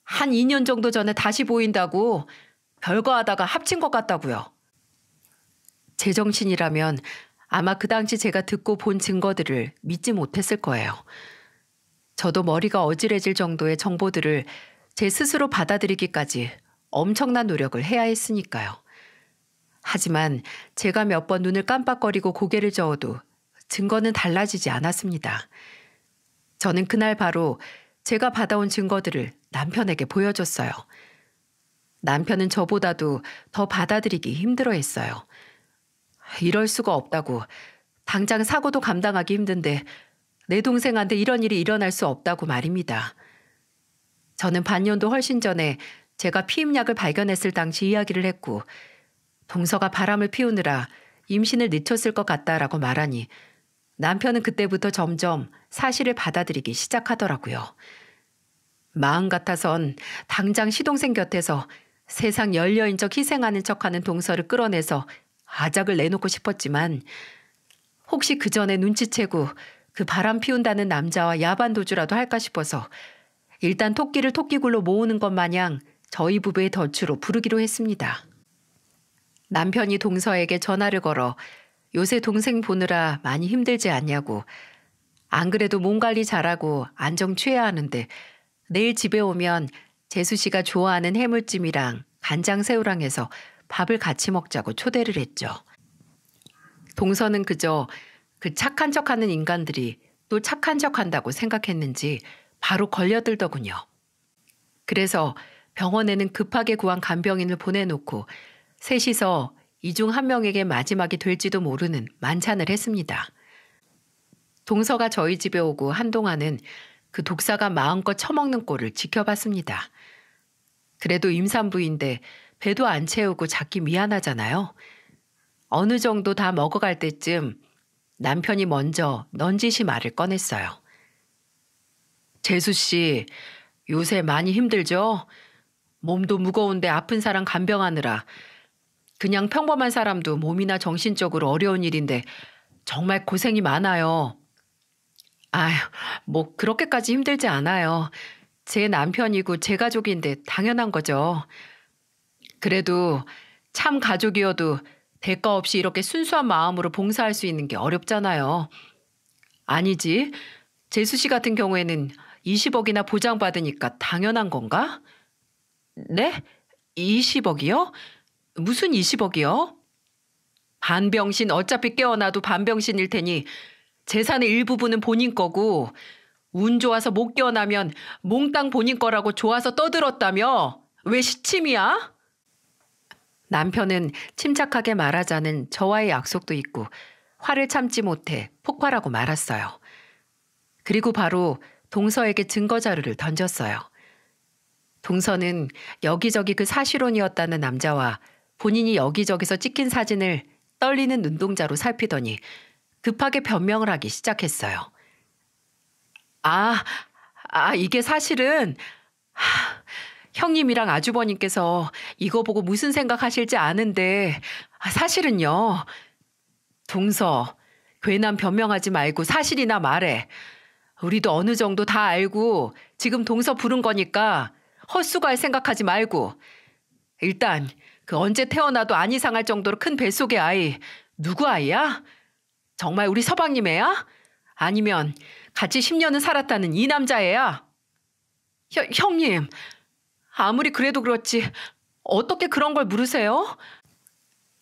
한 2년 정도 전에 다시 보인다고 별거 하다가 합친 것 같다고요. 제정신이라면 아마 그 당시 제가 듣고 본 증거들을 믿지 못했을 거예요. 저도 머리가 어지러질 정도의 정보들을 제 스스로 받아들이기까지 엄청난 노력을 해야 했으니까요. 하지만 제가 몇 번 눈을 깜빡거리고 고개를 저어도 증거는 달라지지 않았습니다. 저는 그날 바로 제가 받아온 증거들을 남편에게 보여줬어요. 남편은 저보다도 더 받아들이기 힘들어했어요. 이럴 수가 없다고, 당장 사고도 감당하기 힘든데 내 동생한테 이런 일이 일어날 수 없다고 말입니다. 저는 반년도 훨씬 전에 제가 피임약을 발견했을 당시 이야기를 했고 동서가 바람을 피우느라 임신을 늦췄을 것 같다라고 말하니 남편은 그때부터 점점 사실을 받아들이기 시작하더라고요. 마음 같아선 당장 시동생 곁에서 세상 열려인 척 희생하는 척하는 동서를 끌어내서 아작을 내놓고 싶었지만 혹시 그 전에 눈치채고 그 바람 피운다는 남자와 야반도주라도 할까 싶어서 일단 토끼를 토끼굴로 모으는 것 마냥 저희 부부의 덫으로 부르기로 했습니다. 남편이 동서에게 전화를 걸어 요새 동생 보느라 많이 힘들지 않냐고, 안 그래도 몸 관리 잘하고 안정 취해야 하는데 내일 집에 오면 재수 씨가 좋아하는 해물찜이랑 간장새우랑 해서 밥을 같이 먹자고 초대를 했죠. 동서는 그저 그 착한 척하는 인간들이 또 착한 척한다고 생각했는지 바로 걸려들더군요. 그래서 병원에는 급하게 구한 간병인을 보내놓고 셋이서 이 중 한 명에게 마지막이 될지도 모르는 만찬을 했습니다. 동서가 저희 집에 오고 한동안은 그 독사가 마음껏 처먹는 꼴을 지켜봤습니다. 그래도 임산부인데 배도 안 채우고 작기 미안하잖아요. 어느 정도 다 먹어갈 때쯤 남편이 먼저 넌지시 말을 꺼냈어요. 재수 씨, 요새 많이 힘들죠? 몸도 무거운데 아픈 사람 간병하느라. 그냥 평범한 사람도 몸이나 정신적으로 어려운 일인데 정말 고생이 많아요. 아휴, 뭐 그렇게까지 힘들지 않아요. 제 남편이고 제 가족인데 당연한 거죠. 그래도 참 가족이어도 대가 없이 이렇게 순수한 마음으로 봉사할 수 있는 게 어렵잖아요. 아니지, 재수 씨 같은 경우에는 20억이나 보장받으니까 당연한 건가? 네? 20억이요? 무슨 20억이요? 반병신 어차피 깨어나도 반병신일 테니 재산의 일부분은 본인 거고 운 좋아서 못 깨어나면 몽땅 본인 거라고 좋아서 떠들었다며? 왜 시침이야? 남편은 침착하게 말하자는 저와의 약속도 있고 화를 참지 못해 폭발하고 말았어요. 그리고 바로 동서에게 증거 자료를 던졌어요. 동서는 여기저기 그 사실혼이었다는 남자와 본인이 여기저기서 찍힌 사진을 떨리는 눈동자로 살피더니 급하게 변명을 하기 시작했어요. 이게 사실은 형님이랑 아주버님께서 이거 보고 무슨 생각하실지 아는데 사실은요. 동서, 괜한 변명하지 말고 사실이나 말해. 우리도 어느 정도 다 알고 지금 동서 부른 거니까 헛수고할 생각하지 말고. 일단 그 언제 태어나도 안 이상할 정도로 큰 뱃속의 아이 누구 아이야? 정말 우리 서방님 애야? 아니면 같이 10년은 살았다는 이 남자애야? 형님, 아무리 그래도 그렇지 어떻게 그런 걸 물으세요?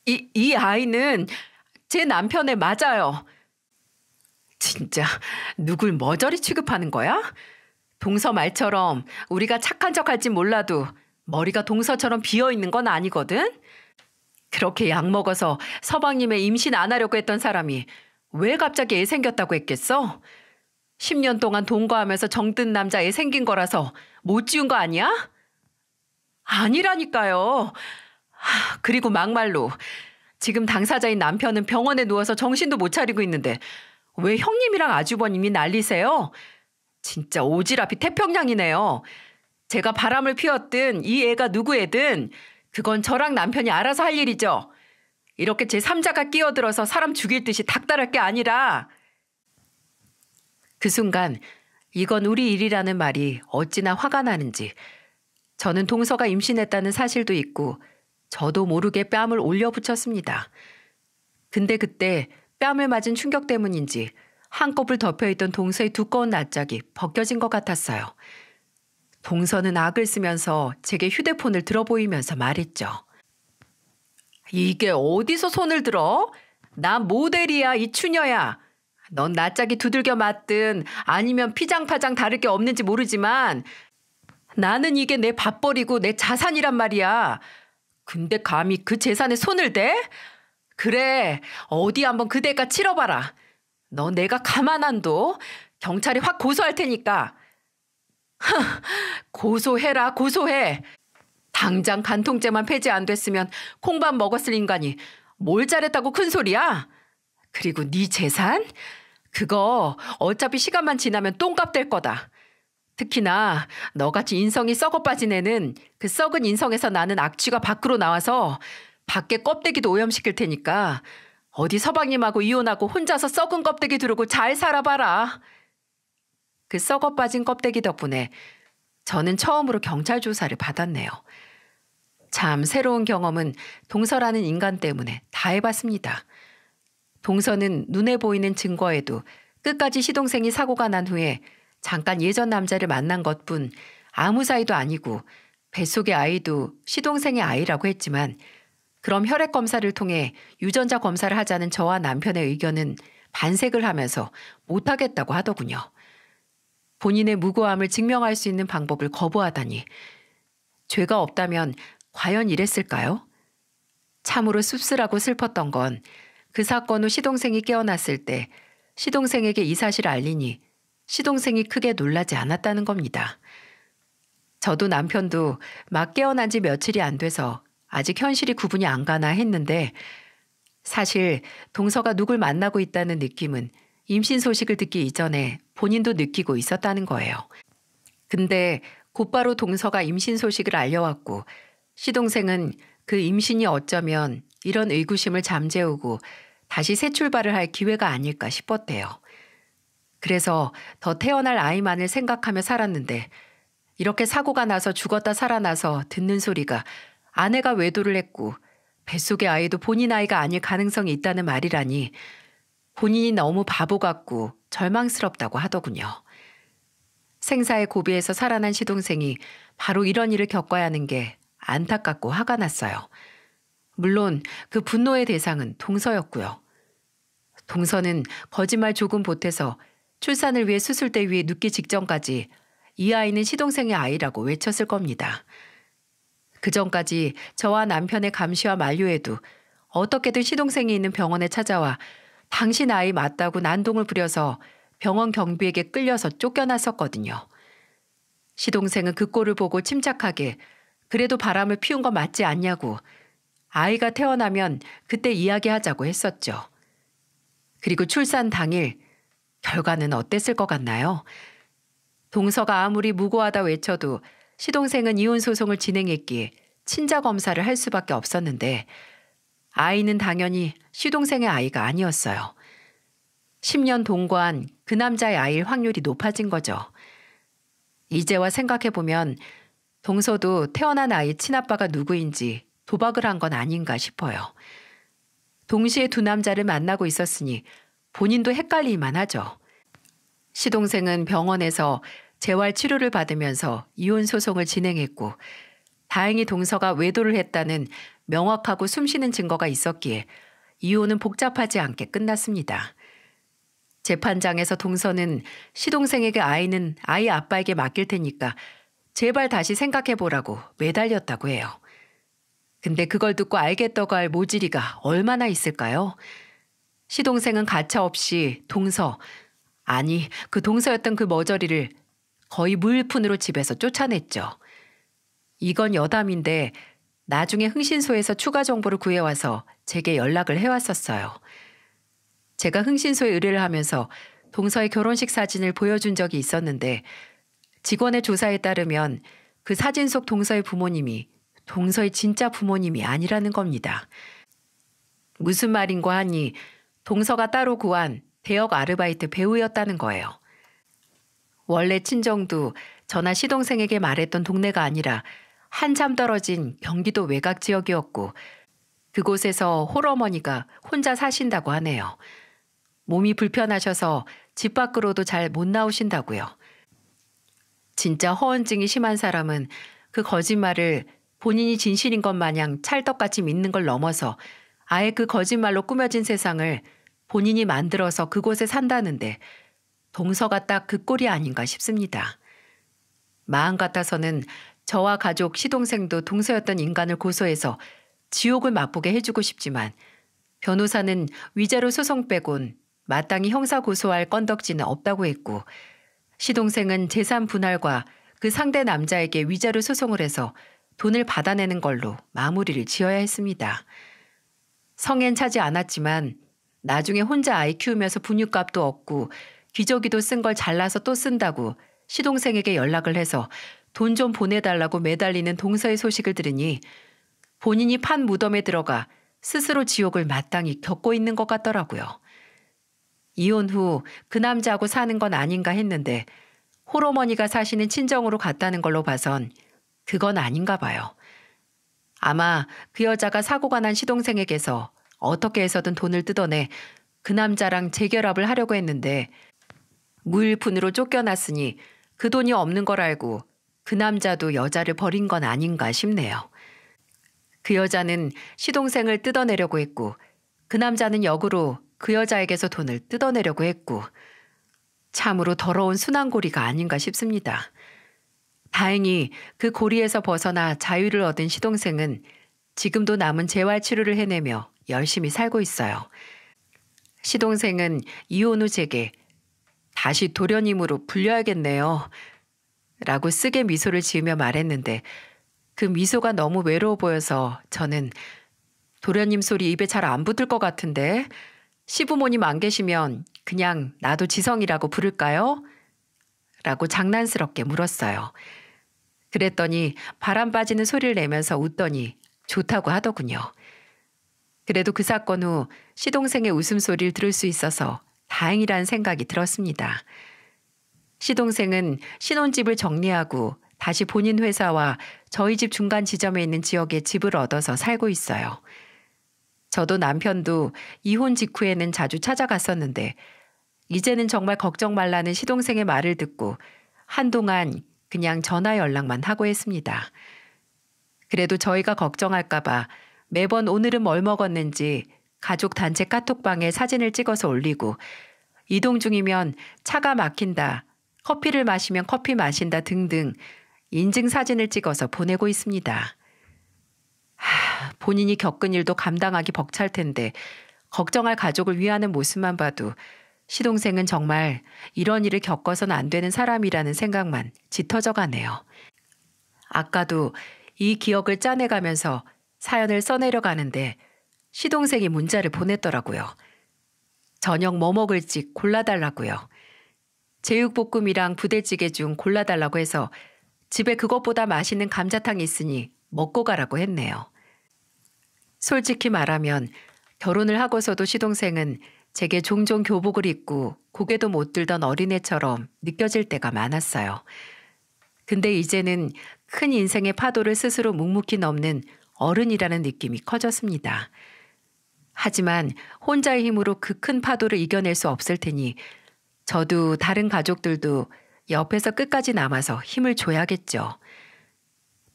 이 아이는 제 남편애 맞아요. 진짜 누굴 머저리 취급하는 거야? 동서 말처럼 우리가 착한 척할진 몰라도 머리가 동서처럼 비어있는 건 아니거든? 그렇게 약 먹어서 서방님의 임신 안 하려고 했던 사람이 왜 갑자기 애 생겼다고 했겠어? 10년 동안 동거하면서 정든 남자 애 생긴 거라서 못 지운 거 아니야? 아니라니까요. 그리고 막말로 지금 당사자인 남편은 병원에 누워서 정신도 못 차리고 있는데 왜 형님이랑 아주버님이 난리세요? 진짜 오지랖이 태평양이네요. 제가 바람을 피웠든 이 애가 누구 애든 그건 저랑 남편이 알아서 할 일이죠. 이렇게 제3자가 끼어들어서 사람 죽일 듯이 닥달할 게 아니라. 그 순간 이건 우리 일이라는 말이 어찌나 화가 나는지 저는 동서가 임신했다는 사실도 있고 저도 모르게 뺨을 올려붙였습니다. 근데 그때 뺨을 맞은 충격 때문인지 한꺼풀 덮여있던 동서의 두꺼운 낯짝이 벗겨진 것 같았어요. 동서는 악을 쓰면서 제게 휴대폰을 들어보이면서 말했죠. 이게 어디서 손을 들어? 나 모델이야, 이 추녀야. 넌 낯짝이 두들겨 맞든 아니면 피장파장 다를 게 없는지 모르지만 나는 이게 내 밥벌이고 내 자산이란 말이야. 근데 감히 그 재산에 손을 대? 그래, 어디 한번 그 대가 치러봐라. 너 내가 가만 안 둬. 경찰에 확 고소할 테니까. 고소해라, 고소해. 당장 간통죄만 폐지 안 됐으면 콩밥 먹었을 인간이 뭘 잘했다고 큰 소리야? 그리고 네 재산? 그거 어차피 시간만 지나면 똥값 될 거다. 특히나 너같이 인성이 썩어 빠진 애는 그 썩은 인성에서 나는 악취가 밖으로 나와서 밖에 껍데기도 오염시킬 테니까 어디 서방님하고 이혼하고 혼자서 썩은 껍데기 두르고 잘 살아봐라. 그 썩어 빠진 껍데기 덕분에 저는 처음으로 경찰 조사를 받았네요. 참 새로운 경험은 동서라는 인간 때문에 다 해봤습니다. 동서는 눈에 보이는 증거에도 끝까지 시동생이 사고가 난 후에 잠깐 예전 남자를 만난 것뿐 아무 사이도 아니고 뱃속의 아이도 시동생의 아이라고 했지만 그럼 혈액 검사를 통해 유전자 검사를 하자는 저와 남편의 의견은 반색을 하면서 못하겠다고 하더군요. 본인의 무고함을 증명할 수 있는 방법을 거부하다니. 죄가 없다면 과연 이랬을까요? 참으로 씁쓸하고 슬펐던 건 그 사건 후 시동생이 깨어났을 때 시동생에게 이 사실을 알리니 시동생이 크게 놀라지 않았다는 겁니다. 저도 남편도 막 깨어난 지 며칠이 안 돼서 아직 현실이 구분이 안 가나 했는데 사실 동서가 누굴 만나고 있다는 느낌은 임신 소식을 듣기 이전에 본인도 느끼고 있었다는 거예요. 근데 곧바로 동서가 임신 소식을 알려왔고 시동생은 그 임신이 어쩌면 이런 의구심을 잠재우고 다시 새 출발을 할 기회가 아닐까 싶었대요. 그래서 더 태어날 아이만을 생각하며 살았는데 이렇게 사고가 나서 죽었다 살아나서 듣는 소리가 아내가 외도를 했고 뱃속의 아이도 본인 아이가 아닐 가능성이 있다는 말이라니 본인이 너무 바보 같고 절망스럽다고 하더군요. 생사의 고비에서 살아난 시동생이 바로 이런 일을 겪어야 하는 게 안타깝고 화가 났어요. 물론 그 분노의 대상은 동서였고요. 동서는 거짓말 조금 보태서 출산을 위해 수술대 위에 눕기 직전까지 이 아이는 시동생의 아이라고 외쳤을 겁니다. 그 전까지 저와 남편의 감시와 만류에도 어떻게든 시동생이 있는 병원에 찾아와 당신 아이 맞다고 난동을 부려서 병원 경비에게 끌려서 쫓겨났었거든요. 시동생은 그 꼴을 보고 침착하게 그래도 바람을 피운 건 맞지 않냐고 아이가 태어나면 그때 이야기하자고 했었죠. 그리고 출산 당일 결과는 어땠을 것 같나요? 동서가 아무리 무고하다 외쳐도 시동생은 이혼 소송을 진행했기에 친자 검사를 할 수밖에 없었는데 아이는 당연히 시동생의 아이가 아니었어요. 10년 동거한 그 남자의 아이일 확률이 높아진 거죠. 이제와 생각해보면 동서도 태어난 아이 친아빠가 누구인지 도박을 한 건 아닌가 싶어요. 동시에 두 남자를 만나고 있었으니 본인도 헷갈릴만 하죠. 시동생은 병원에서 재활 치료를 받으면서 이혼 소송을 진행했고 다행히 동서가 외도를 했다는 명확하고 숨쉬는 증거가 있었기에 이혼은 복잡하지 않게 끝났습니다. 재판장에서 동서는 시동생에게 아이는 아이 아빠에게 맡길 테니까 제발 다시 생각해보라고 매달렸다고 해요. 근데 그걸 듣고 알겠다고 할 모질이가 얼마나 있을까요? 시동생은 가차없이 동서, 아니 그 동서였던 그 머저리를 거의 무일푼으로 집에서 쫓아냈죠. 이건 여담인데 나중에 흥신소에서 추가 정보를 구해와서 제게 연락을 해왔었어요. 제가 흥신소에 의뢰를 하면서 동서의 결혼식 사진을 보여준 적이 있었는데 직원의 조사에 따르면 그 사진 속 동서의 부모님이 동서의 진짜 부모님이 아니라는 겁니다. 무슨 말인고 하니 동서가 따로 구한 대역 아르바이트 배우였다는 거예요. 원래 친정도 저나 시동생에게 말했던 동네가 아니라 한참 떨어진 경기도 외곽 지역이었고 그곳에서 홀어머니가 혼자 사신다고 하네요. 몸이 불편하셔서 집 밖으로도 잘 못 나오신다고요. 진짜 허언증이 심한 사람은 그 거짓말을 본인이 진실인 것 마냥 찰떡같이 믿는 걸 넘어서 아예 그 거짓말로 꾸며진 세상을 본인이 만들어서 그곳에 산다는데 동서가 딱 그 꼴이 아닌가 싶습니다. 마음 같아서는 저와 가족 시동생도 동서였던 인간을 고소해서 지옥을 맛보게 해주고 싶지만 변호사는 위자료 소송 빼곤 마땅히 형사 고소할 건덕지는 없다고 했고 시동생은 재산 분할과 그 상대 남자에게 위자료 소송을 해서 돈을 받아내는 걸로 마무리를 지어야 했습니다. 성엔 차지 않았지만 나중에 혼자 아이 키우면서 분유값도 얻고 기저귀도 쓴 걸 잘라서 또 쓴다고 시동생에게 연락을 해서 돈 좀 보내달라고 매달리는 동서의 소식을 들으니 본인이 판 무덤에 들어가 스스로 지옥을 마땅히 겪고 있는 것 같더라고요. 이혼 후 그 남자하고 사는 건 아닌가 했는데 홀어머니가 사시는 친정으로 갔다는 걸로 봐선 그건 아닌가 봐요. 아마 그 여자가 사고가 난 시동생에게서 어떻게 해서든 돈을 뜯어내 그 남자랑 재결합을 하려고 했는데 무일푼으로 쫓겨났으니 그 돈이 없는 걸 알고 그 남자도 여자를 버린 건 아닌가 싶네요. 그 여자는 시동생을 뜯어내려고 했고 그 남자는 역으로 그 여자에게서 돈을 뜯어내려고 했고 참으로 더러운 순환고리가 아닌가 싶습니다. 다행히 그 고리에서 벗어나 자유를 얻은 시동생은 지금도 남은 재활치료를 해내며 열심히 살고 있어요. 시동생은 이혼 후 제게 다시 도련님으로 불려야겠네요. 라고 쓰게 미소를 지으며 말했는데 그 미소가 너무 외로워 보여서 저는 도련님 소리 입에 잘 안 붙을 것 같은데 시부모님 안 계시면 그냥 나도 지성이라고 부를까요? 라고 장난스럽게 물었어요. 그랬더니 바람 빠지는 소리를 내면서 웃더니 좋다고 하더군요. 그래도 그 사건 후 시동생의 웃음소리를 들을 수 있어서 다행이라는 생각이 들었습니다. 시동생은 신혼집을 정리하고 다시 본인 회사와 저희 집 중간 지점에 있는 지역에 집을 얻어서 살고 있어요. 저도 남편도 이혼 직후에는 자주 찾아갔었는데 이제는 정말 걱정 말라는 시동생의 말을 듣고 한동안 그냥 전화 연락만 하고 했습니다. 그래도 저희가 걱정할까 봐 매번 오늘은 뭘 먹었는지 가족 단체 카톡방에 사진을 찍어서 올리고 이동 중이면 차가 막힌다, 커피를 마시면 커피 마신다 등등 인증 사진을 찍어서 보내고 있습니다. 본인이 겪은 일도 감당하기 벅찰 텐데 걱정할 가족을 위하는 모습만 봐도 시동생은 정말 이런 일을 겪어서는 안 되는 사람이라는 생각만 짙어져 가네요. 아까도 이 기억을 짜내가면서 사연을 써내려 가는데 시동생이 문자를 보냈더라고요. 저녁 뭐 먹을지 골라달라고요. 제육볶음이랑 부대찌개 중 골라달라고 해서 집에 그것보다 맛있는 감자탕이 있으니 먹고 가라고 했네요. 솔직히 말하면 결혼을 하고서도 시동생은 제게 종종 교복을 입고 고개도 못 들던 어린애처럼 느껴질 때가 많았어요. 근데 이제는 큰 인생의 파도를 스스로 묵묵히 넘는 어른이라는 느낌이 커졌습니다. 하지만 혼자의 힘으로 그 큰 파도를 이겨낼 수 없을 테니 저도 다른 가족들도 옆에서 끝까지 남아서 힘을 줘야겠죠.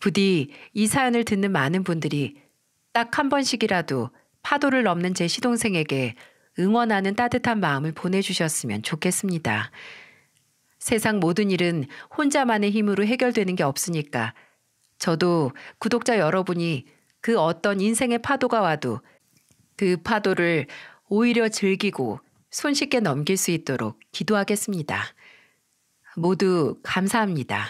부디 이 사연을 듣는 많은 분들이 딱 한 번씩이라도 파도를 넘는 제 시동생에게 응원하는 따뜻한 마음을 보내주셨으면 좋겠습니다. 세상 모든 일은 혼자만의 힘으로 해결되는 게 없으니까 저도 구독자 여러분이 그 어떤 인생의 파도가 와도 그 파도를 오히려 즐기고 손쉽게 넘길 수 있도록 기도하겠습니다. 모두 감사합니다.